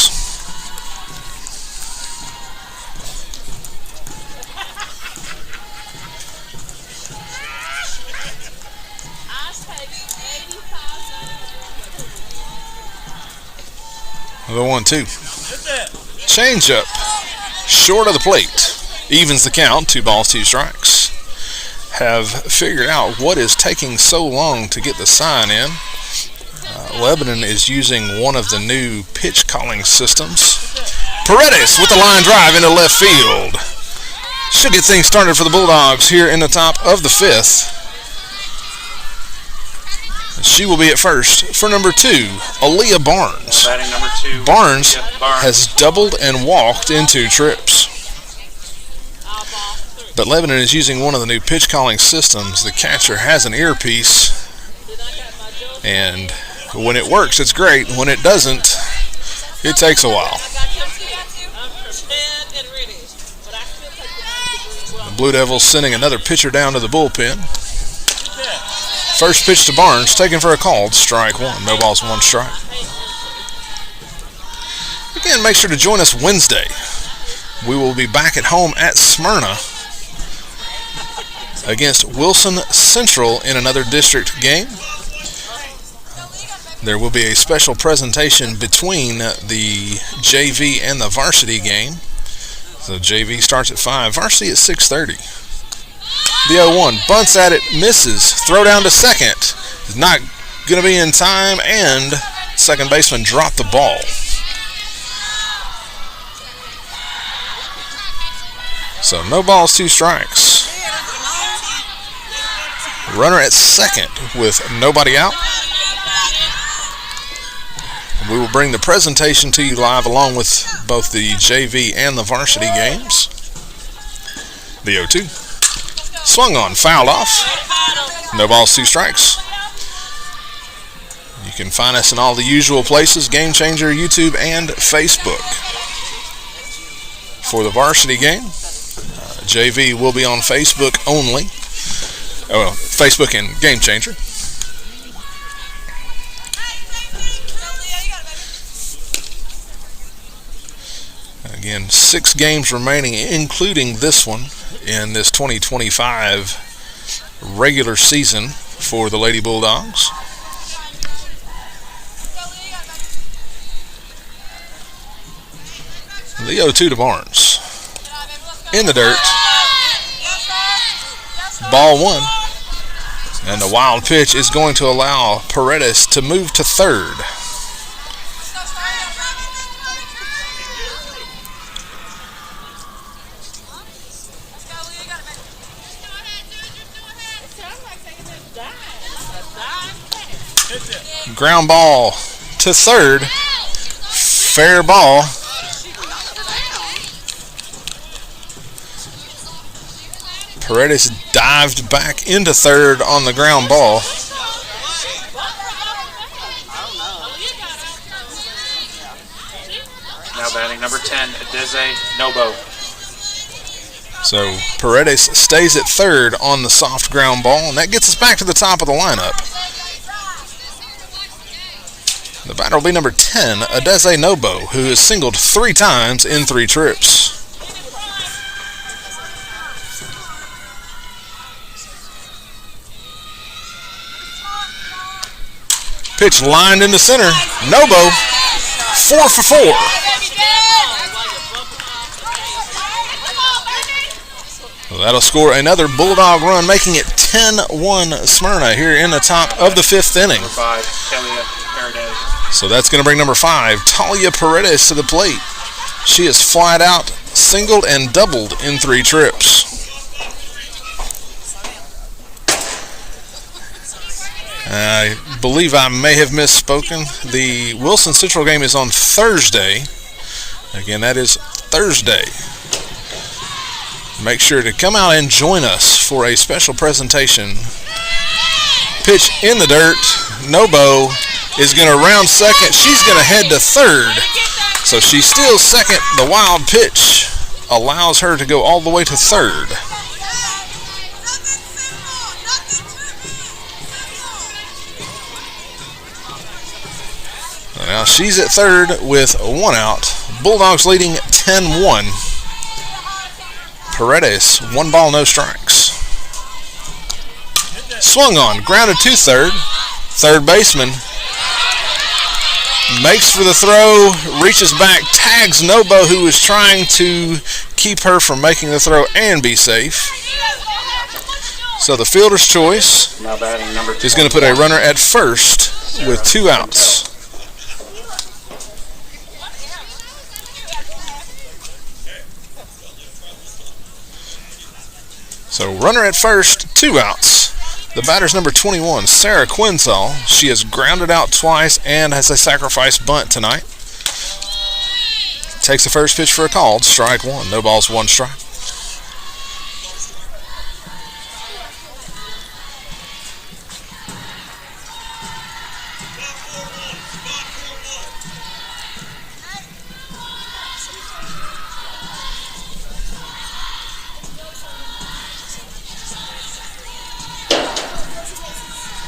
The 1-2. Change up. Short of the plate. Evens the count. 2 balls, 2 strikes. Have figured out what is taking so long to get the sign in. Lebanon is using one of the new pitch calling systems. Paredes with the line drive into left field. Should get things started for the Bulldogs here in the top of the fifth. She will be at first for number 2, Aaliyah Barnes.
Batting number 2.
Barnes has doubled and walked in 2 trips. But Lebanon is using one of the new pitch calling systems. The catcher has an earpiece, and when it works, it's great. When it doesn't, it takes a while. The Blue Devils sending another pitcher down to the bullpen. First pitch to Barnes, taken for a call, strike 1. No balls, 1 strike. Again, make sure to join us Wednesday. We will be back at home at Smyrna against Wilson Central in another district game. There will be a special presentation between the JV and the varsity game. So JV starts at 5, varsity at 6:30. The 0-1, bunts at it, misses. Throw down to second. Is not going to be in time, and second baseman dropped the ball. So no balls, 2 strikes. Runner at second with nobody out. We will bring the presentation to you live along with both the JV and the varsity games. The 0-2. Swung on, fouled off. No balls, 2 strikes. You can find us in all the usual places, Game Changer, YouTube, and Facebook. For the varsity game, JV will be on Facebook only. Well, Facebook and Game Changer. Again, 6 games remaining, including this one, in this 2025 regular season for the Lady Bulldogs. The 0-2 to Barnes. In the dirt. Ball 1. And the wild pitch is going to allow Paredes to move to third. Ground ball to third. Fair ball. Paredes dived back into third on the ground ball.
Now batting number 10, Adeze Nobo.
So Paredes stays at third on the soft ground ball, and that gets us back to the top of the lineup. The batter will be number 10, Adeze Nobo, who has singled 3 times in 3 trips. Pitch lined into center. Nobo, 4 for 4. Well, that'll score another Bulldog run, making it 10-1 Smyrna here in the top of the 5th inning.
Number 5, Talia Paredes.
So that's going to bring number 5, Talia Paredes, to the plate. She has flied out, singled, and doubled in 3 trips. I believe I may have misspoken. The Wilson Central game is on Thursday. Again, that is Thursday. Make sure to come out and join us for a special presentation. Pitch in the dirt. Nobo is going to round second. She's going to head to third. So she steals second. The wild pitch allows her to go all the way to third. Now she's at third with 1 out. Bulldogs leading 10-1. Paredes, 1 ball, no strikes. Swung on, grounded to third. Third baseman makes for the throw, reaches back, tags Nobo, who is trying to keep her from making the throw and be safe. So the fielder's choice
Now batting number
is going to put a runner at first with 2 outs. So runner at first, 2 outs. The batter's number 21, Sarah Quintal. She has grounded out twice and has a sacrifice bunt tonight. Takes the first pitch for a called strike 1. No balls, 1 strike.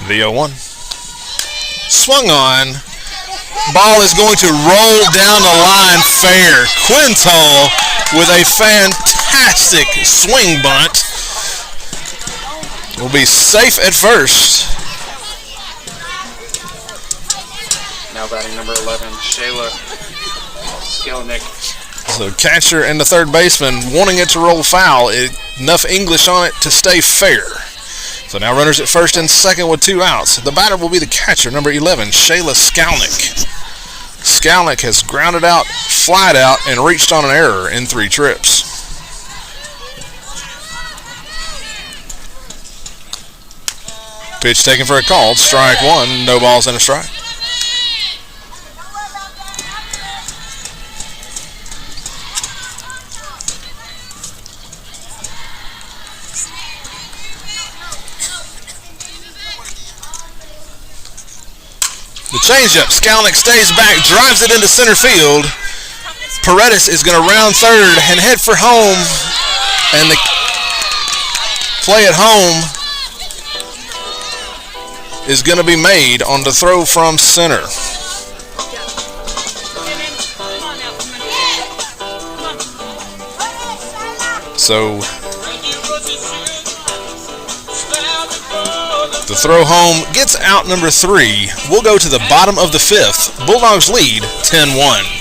The 0-1. Swung on. Ball is going to roll down the line fair. Quintal with a fantastic swing bunt. Will be safe at first.
Now batting number 11, Shayla Skelnick.
So catcher and the third baseman wanting it to roll foul. Enough English on it to stay fair. So now runners at first and second with 2 outs. The batter will be the catcher, number 11, Shayla Skelnick. Skelnick has grounded out, flied out, and reached on an error in 3 trips. Pitch taken for a called strike 1. No balls and a strike. The changeup. Skelnick stays back, drives it into center field. Paredes is going to round third and head for home. And the play at home is going to be made on the throw from center. So the throw home gets out number 3. We'll go to the bottom of the 5th. Bulldogs lead 10-1.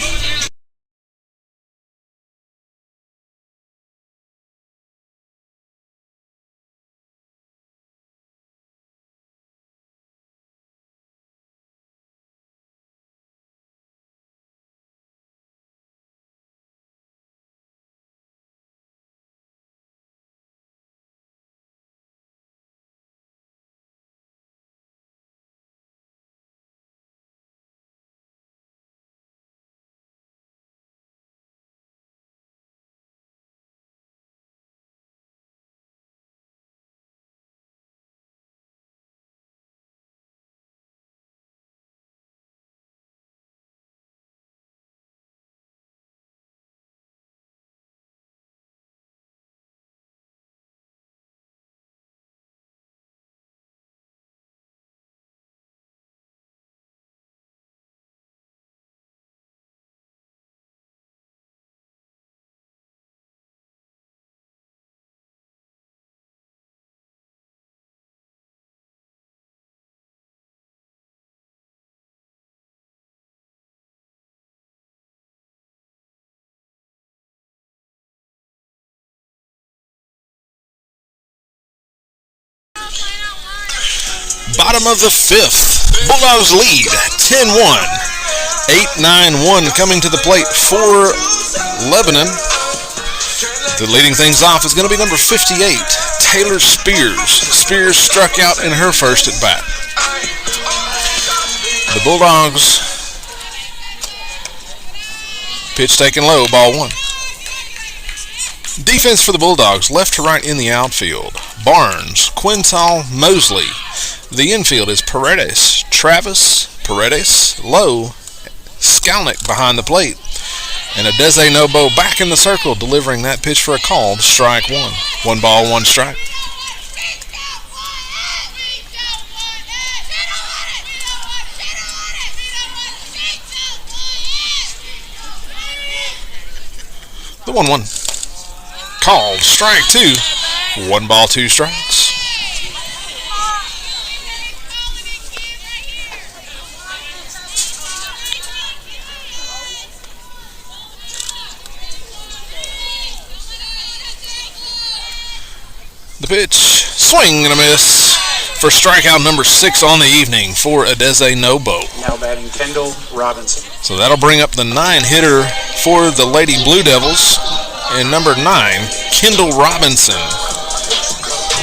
bottom of the fifth. Bulldogs lead 10-1. 8-9-1 coming to the plate for Lebanon. The leading things off is going to be number 58, Taylor Spears. Spears struck out in her first at bat. The Bulldogs pitch taken low, ball one. Defense for the Bulldogs, left to right in the outfield. Barnes, Quintal, Mosley. The infield is Paredes, Travis, Paredes, Lowe, Skalnick behind the plate. And Adeze Nobo back in the circle, delivering that pitch for a called strike one. 1 ball, 1 strike. The 1-1. Called strike 2. 1 ball, 2 strikes. The pitch, swing and a miss for strikeout number 6 on the evening for Adeze Nobo.
Now batting Kendall Robinson.
So that'll bring up the 9-hitter for the Lady Blue Devils. And number 9, Kendall Robinson.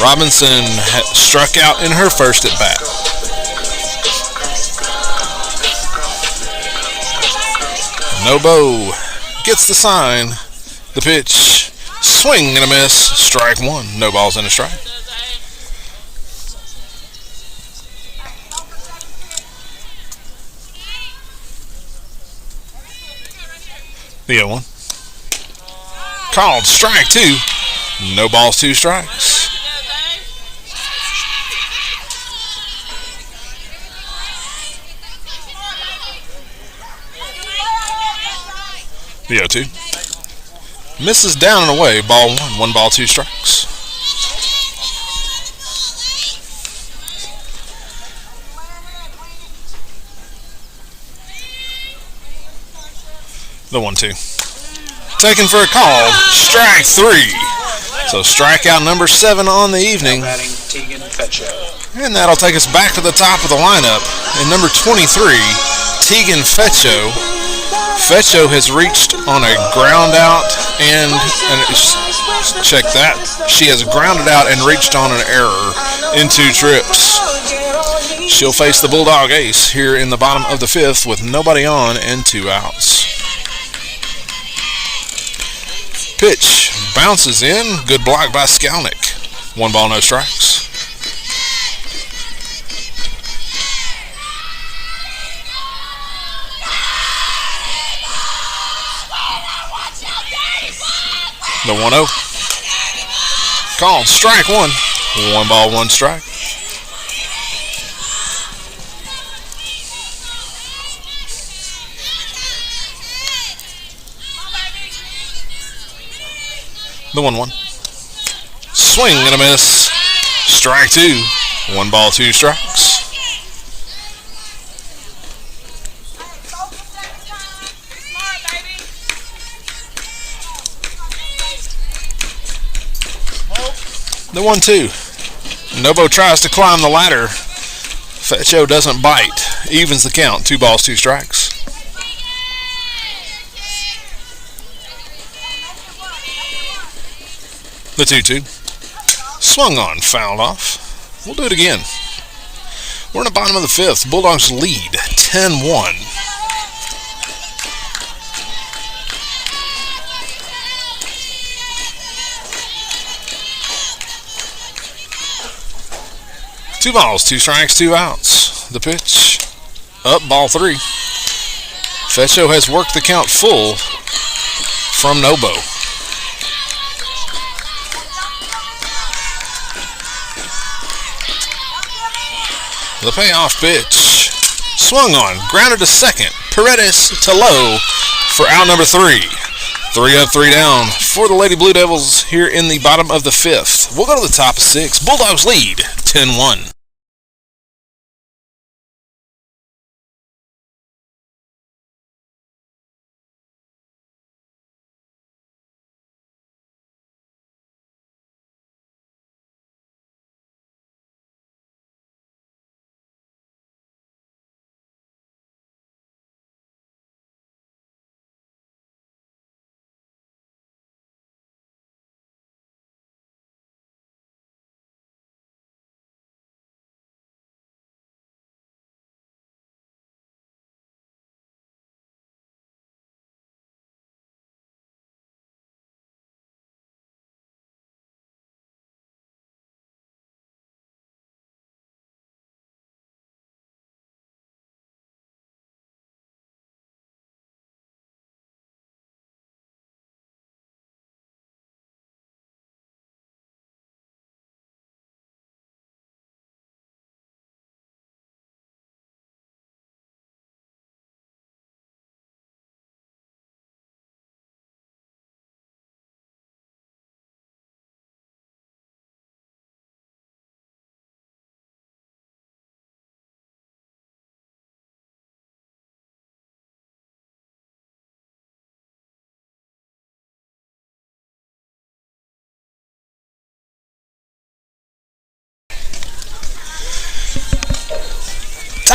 Robinson struck out in her first at bat. Nobo gets the sign. The pitch, swing and a miss, strike 1. No balls and a strike. The 0-1. Called strike 2. No balls, 2 strikes. The 0-2. Misses down and away. Ball 1. 1 ball, 2 strikes. The 1-2. Taken for a call. Strike 3. So strikeout number 7 on the evening.
Now batting Tegan Fetcho.
And that'll take us back to the top of the lineup. And number 23, Tegan Fetcho. Fetcho has reached on a ground out and check that. She has grounded out and reached on an error in 2 trips. She'll face the Bulldog ace here in the bottom of the 5th with nobody on and 2 outs. Pitch bounces in. Good block by Skalnick. 1 ball, no strikes. The 1-0. Called strike 1. 1 ball, 1 strike. The 1-1. Swing and a miss. Strike 2. 1 ball, 2 strikes. The 1-2. Nobo tries to climb the ladder. Fetcho doesn't bite. Evens the count. 2 balls, 2 strikes. The 2-2. Swung on, fouled off. We'll do it again. We're in the bottom of the 5th. Bulldogs lead 10-1. Two balls, 2 strikes, 2 outs. The pitch, up, ball 3. Fetcho has worked the count full from Nobo. The payoff pitch, swung on, grounded to second. Paredes to low for out number 3. 3 up, 3 down for the Lady Blue Devils here in the bottom of the 5th. We'll go to the top of 6. Bulldogs lead 10-1.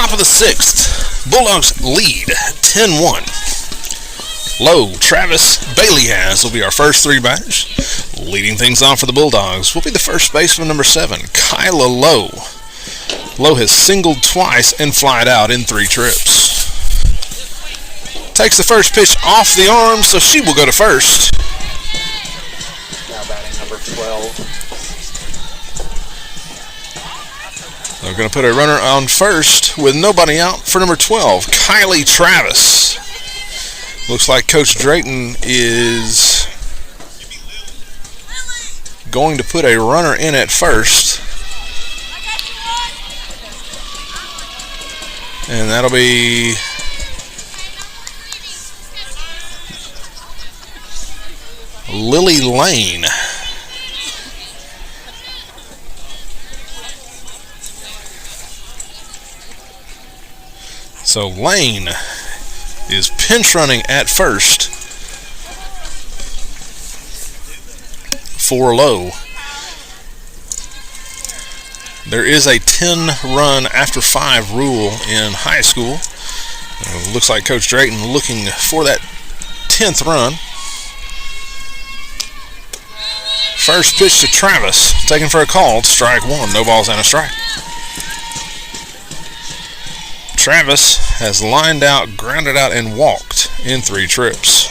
Top of the 6th. Bulldogs lead 10-1. Low, Travis Bailey will be our first 3 batters. Leading things off for the Bulldogs will be the first baseman, number 7, Kyla Lowe. Lowe has singled twice and flied out in 3 trips. Takes the first pitch off the arm, so she will go to first.
Now batting number 12.
They're going to put a runner on first with nobody out for number 12, Kylie Travis. Looks like Coach Drayton is going to put a runner in at first. And that'll be Lily Lane. So Lane is pinch running at first for Lowe. There is a 10-run after 5 rule in high school. Looks like Coach Drayton looking for that 10th run. First pitch to Travis, taken for a call, strike 1, no balls and a strike. Travis has lined out, grounded out, and walked in 3 trips.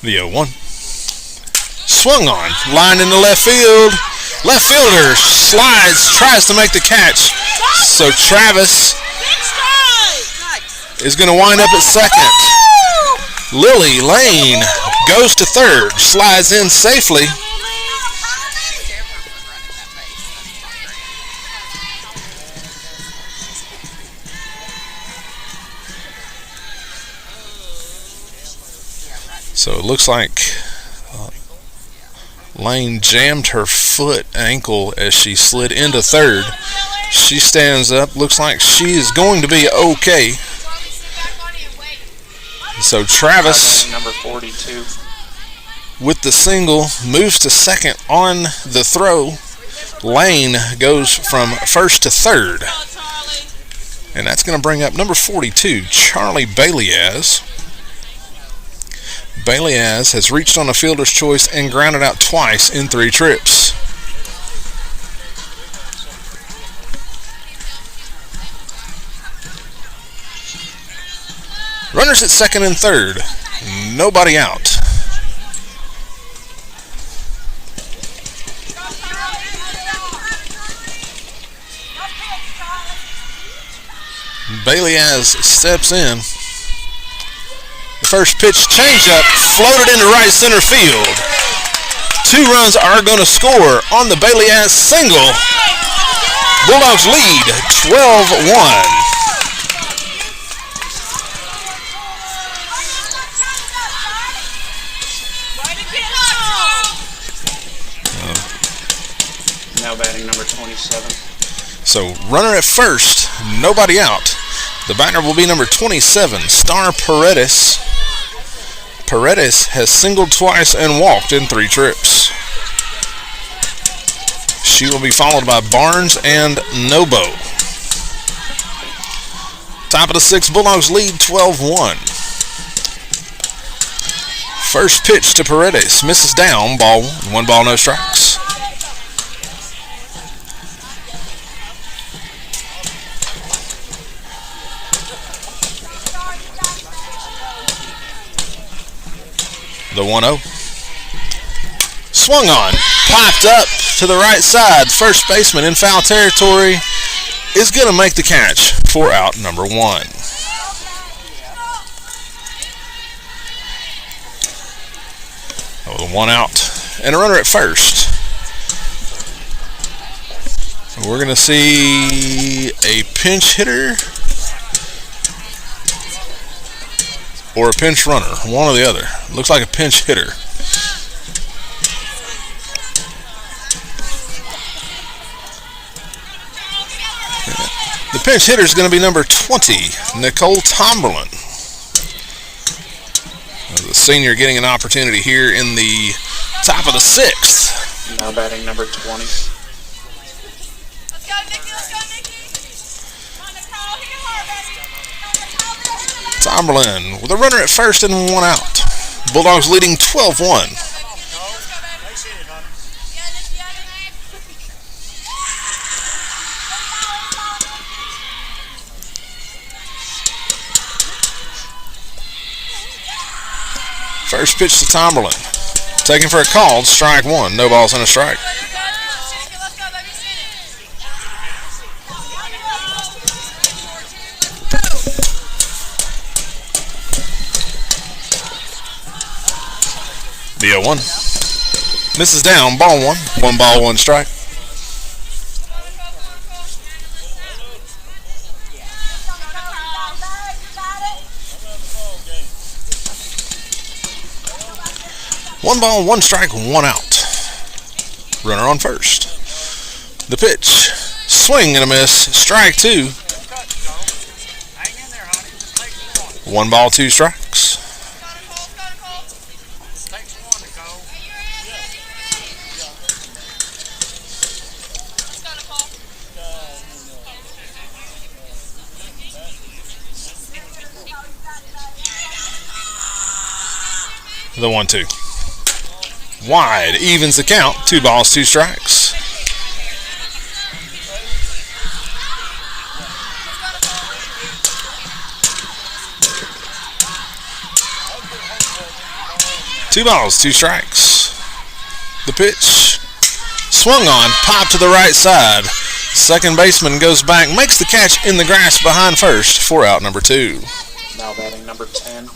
The 0-1. Swung on, line into left field. Left fielder slides, tries to make the catch. So Travis is going to wind up at second. Lily Lane goes to third, slides in safely. So it looks like Lane jammed her ankle as she slid into third. She stands up, looks like she is going to be okay. So Travis,
number 42,
with the single, moves to second on the throw. Lane goes from first to third. And that's going to bring up number 42, Charlie Baileyaz. Baileyaz has reached on a fielder's choice and grounded out twice in 3 trips. Runners at second and third. Nobody out. Baileyaz steps in. The first pitch changeup floated into right center field. 2 runs are going to score on the Baileyaz single. Bulldogs lead 12-1.
Now batting number 27.
So runner at first, nobody out. The batter will be number 27, Star Paredes. Paredes has singled twice and walked in 3 trips. She will be followed by Barnes and Nobo. Top of the 6th, Bulldogs lead 12-1. First pitch to Paredes, misses down, ball 1, no strikes. The 1-0. Swung on, popped up to the right side. First baseman in foul territory is going to make the catch for out number 1. Oh, the 1 out and a runner at first. We're going to see a pinch hitter or a pinch runner, one or the other. Looks like a pinch hitter. The pinch hitter is going to be number 20, Nicole Tomberlin. the senior getting an opportunity here in the top of the 6th.
Now batting number 20.
Let's go, Nikki. Let's go, Nikki. Come on, Nicole. Hit it hard, baby.
Tomberlin with a runner at first and 1 out. Bulldogs leading 12-1. First pitch to Tomberlin. Taken for a called strike 1. No balls and a strike. The 0-1. Misses down. Ball 1. 1 ball, 1 strike. One ball, 1 strike, 1 out. Runner on first. The pitch. Swing and a miss. Strike 2. 1 ball, 2 strikes. The 1-2. Wide, evens the count. 2 balls, 2 strikes. Two balls, 2 strikes. The pitch. Swung on, popped to the right side. Second baseman goes back, makes the catch in the grass behind first for out number 2.
Now batting number 10.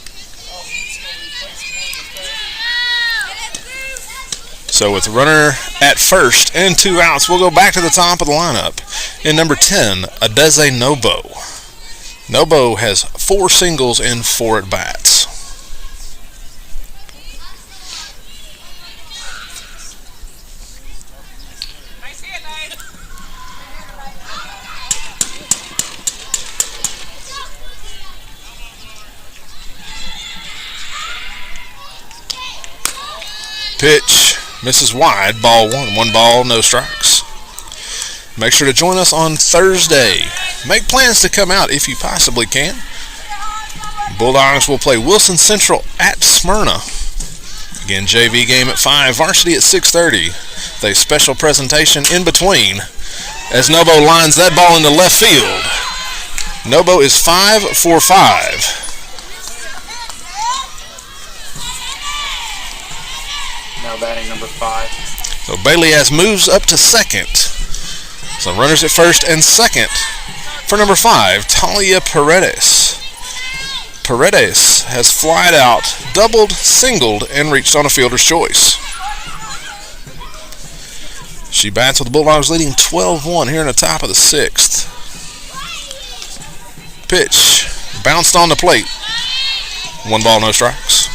So with runner at first and 2 outs, we'll go back to the top of the lineup. In number 10, Adeze Nobo. Nobo has 4 singles and 4 at-bats. Pitch. Misses wide. Ball 1. 1 ball, no strikes. Make sure to join us on Thursday. Make plans to come out if you possibly can. Bulldogs will play Wilson Central at Smyrna. Again, JV game at 5. Varsity at 6:30. With a special presentation in between as Nobo lines that ball into left field. Nobo is 5 for 5.
Now batting number 5.
So Bailey has moves up to second. So runners at first and second for number 5, Talia Paredes. Paredes has flied out, doubled, singled, and reached on a fielder's choice. She bats with the Bulldogs leading 12-1 here in the top of the 6th. Pitch. Bounced on the plate. 1 ball, no strikes.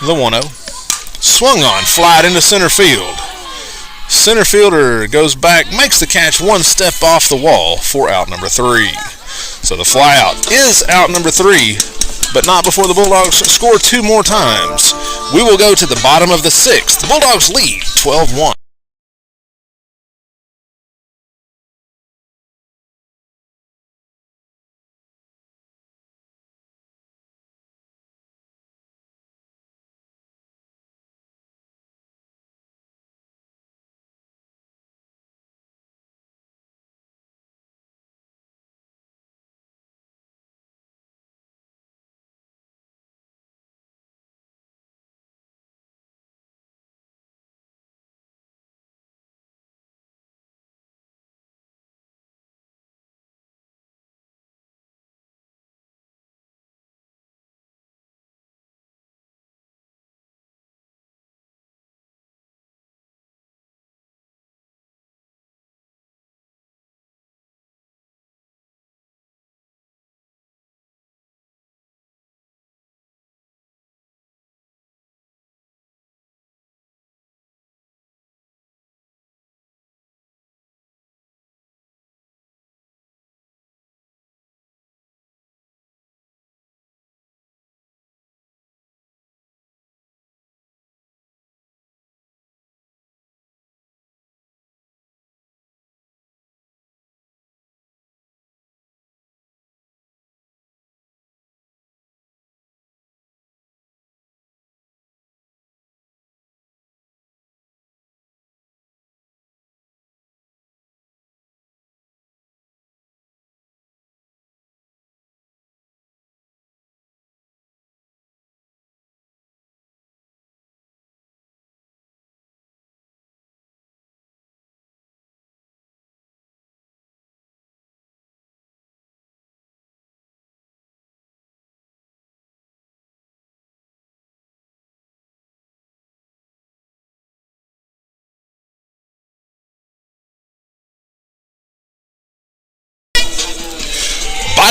The 1-0. Swung on, flied into center field. Center fielder goes back, makes the catch 1 step off the wall for out number 3. So the fly out is out number 3, but not before the Bulldogs score 2 more times. We will go to the bottom of the 6th. The Bulldogs lead 12-1.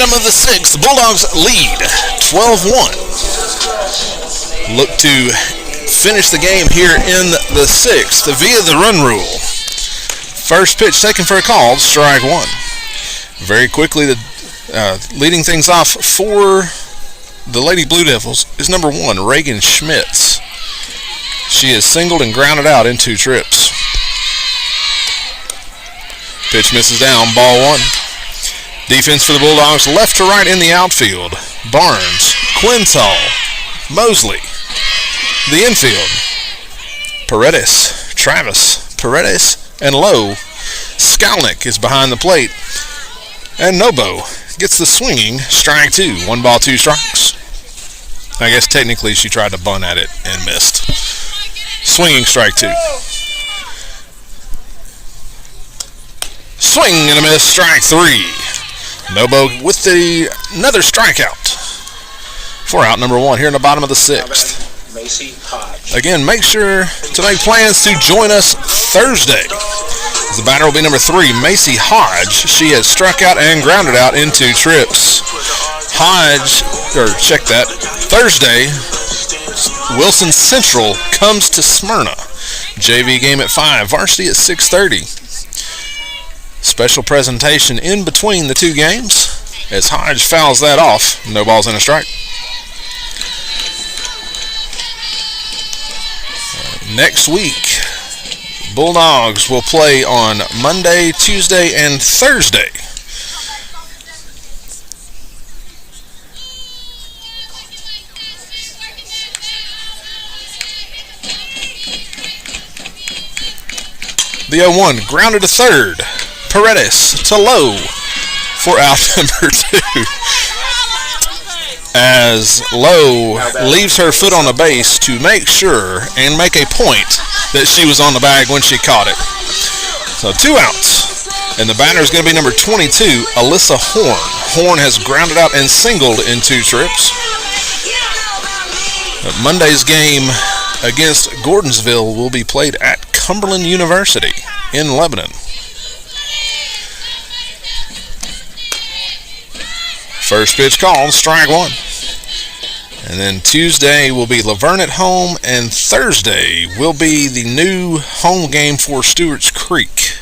bottom of the sixth, the Bulldogs lead 12-1. Look to finish the game here in the sixth via the run rule. First pitch taken for a call, strike one. Very quickly, leading things off for the Lady Blue Devils is number 1, Reagan Schmitz. She is singled and grounded out in 2 trips. Pitch misses down, ball 1. Defense for the Bulldogs, left to right in the outfield. Barnes, Quintal, Mosley. The infield, Paredes, Travis, Paredes, and Lowe. Skalnick is behind the plate. And Nobo gets the swinging, strike 2. 1 ball, 2 strikes. I guess technically she tried to bunt at it and missed. Swinging, strike 2. Swing and a miss, strike 3. Nobo with another strikeout for out number 1 here in the bottom of the sixth.
Macy Hodge.
Again, make sure to make plans to join us Thursday. The batter will be number 3, Macy Hodge. She has struck out and grounded out in 2 trips. Check that. Thursday, Wilson Central comes to Smyrna. JV game at 5, varsity at 6:30. Special presentation in between the 2 games as Hodge fouls that off. No balls and a strike. Next week, Bulldogs will play on Monday, Tuesday, and Thursday. The 0-1 grounded to third. Paredes to Lowe for out number 2. As Lowe leaves her foot on the base to make sure and make a point that she was on the bag when she caught it. So 2 outs. And the batter is going to be number 22, Alyssa Horn. Horn has grounded out and singled in 2 trips. Monday's game against Gordonsville will be played at Cumberland University in Lebanon. First pitch called, strike 1. And then Tuesday will be Laverne at home, and Thursday will be the new home game for Stewart's Creek.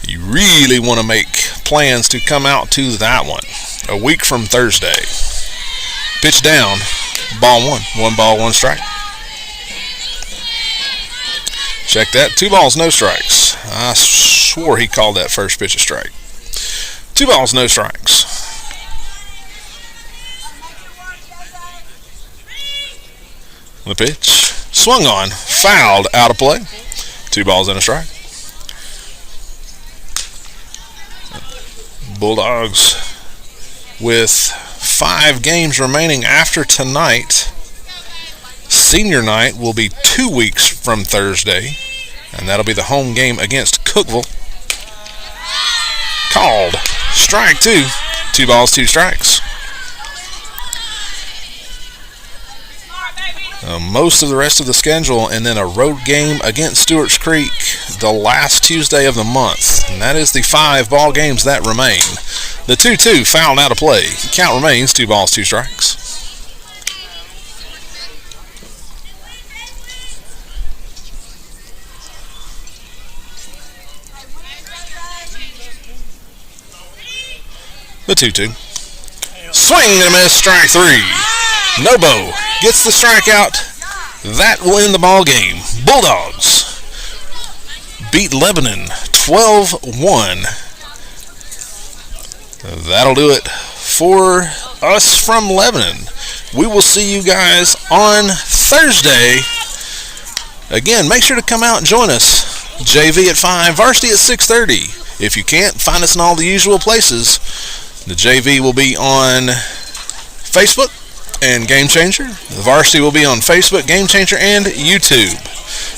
You really want to make plans to come out to that one a week from Thursday. Pitch down, ball 1. 1 ball, 1 strike. Check that. 2 balls, no strikes. I swore he called that first pitch a strike. 2 balls, no strikes. The pitch, swung on, fouled, out of play. 2 balls and a strike. Bulldogs with 5 games remaining after tonight. Senior night will be 2 weeks from Thursday, and that'll be the home game against Cookeville. Called, strike 2. 2 balls, 2 strikes. Most of the rest of the schedule, and then a road game against Stewart's Creek the last Tuesday of the month. And that is the 5 ball games that remain. The 2-2 fouled out of play. Count remains 2 balls, 2 strikes. The 2-2. Swing and a miss, strike 3. Nobo gets the strikeout. That will end the ball game. Bulldogs beat Lebanon 12-1. That'll do it for us from Lebanon. We will see you guys on Thursday. Again, make sure to come out and join us. JV at 5, varsity at 6:30. If you can't, find us in all the usual places. The JV will be on Facebook and Game Changer. The varsity will be on Facebook, Game Changer, and YouTube.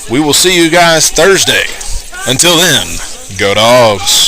We will see you guys Thursday. Until then, go Dogs.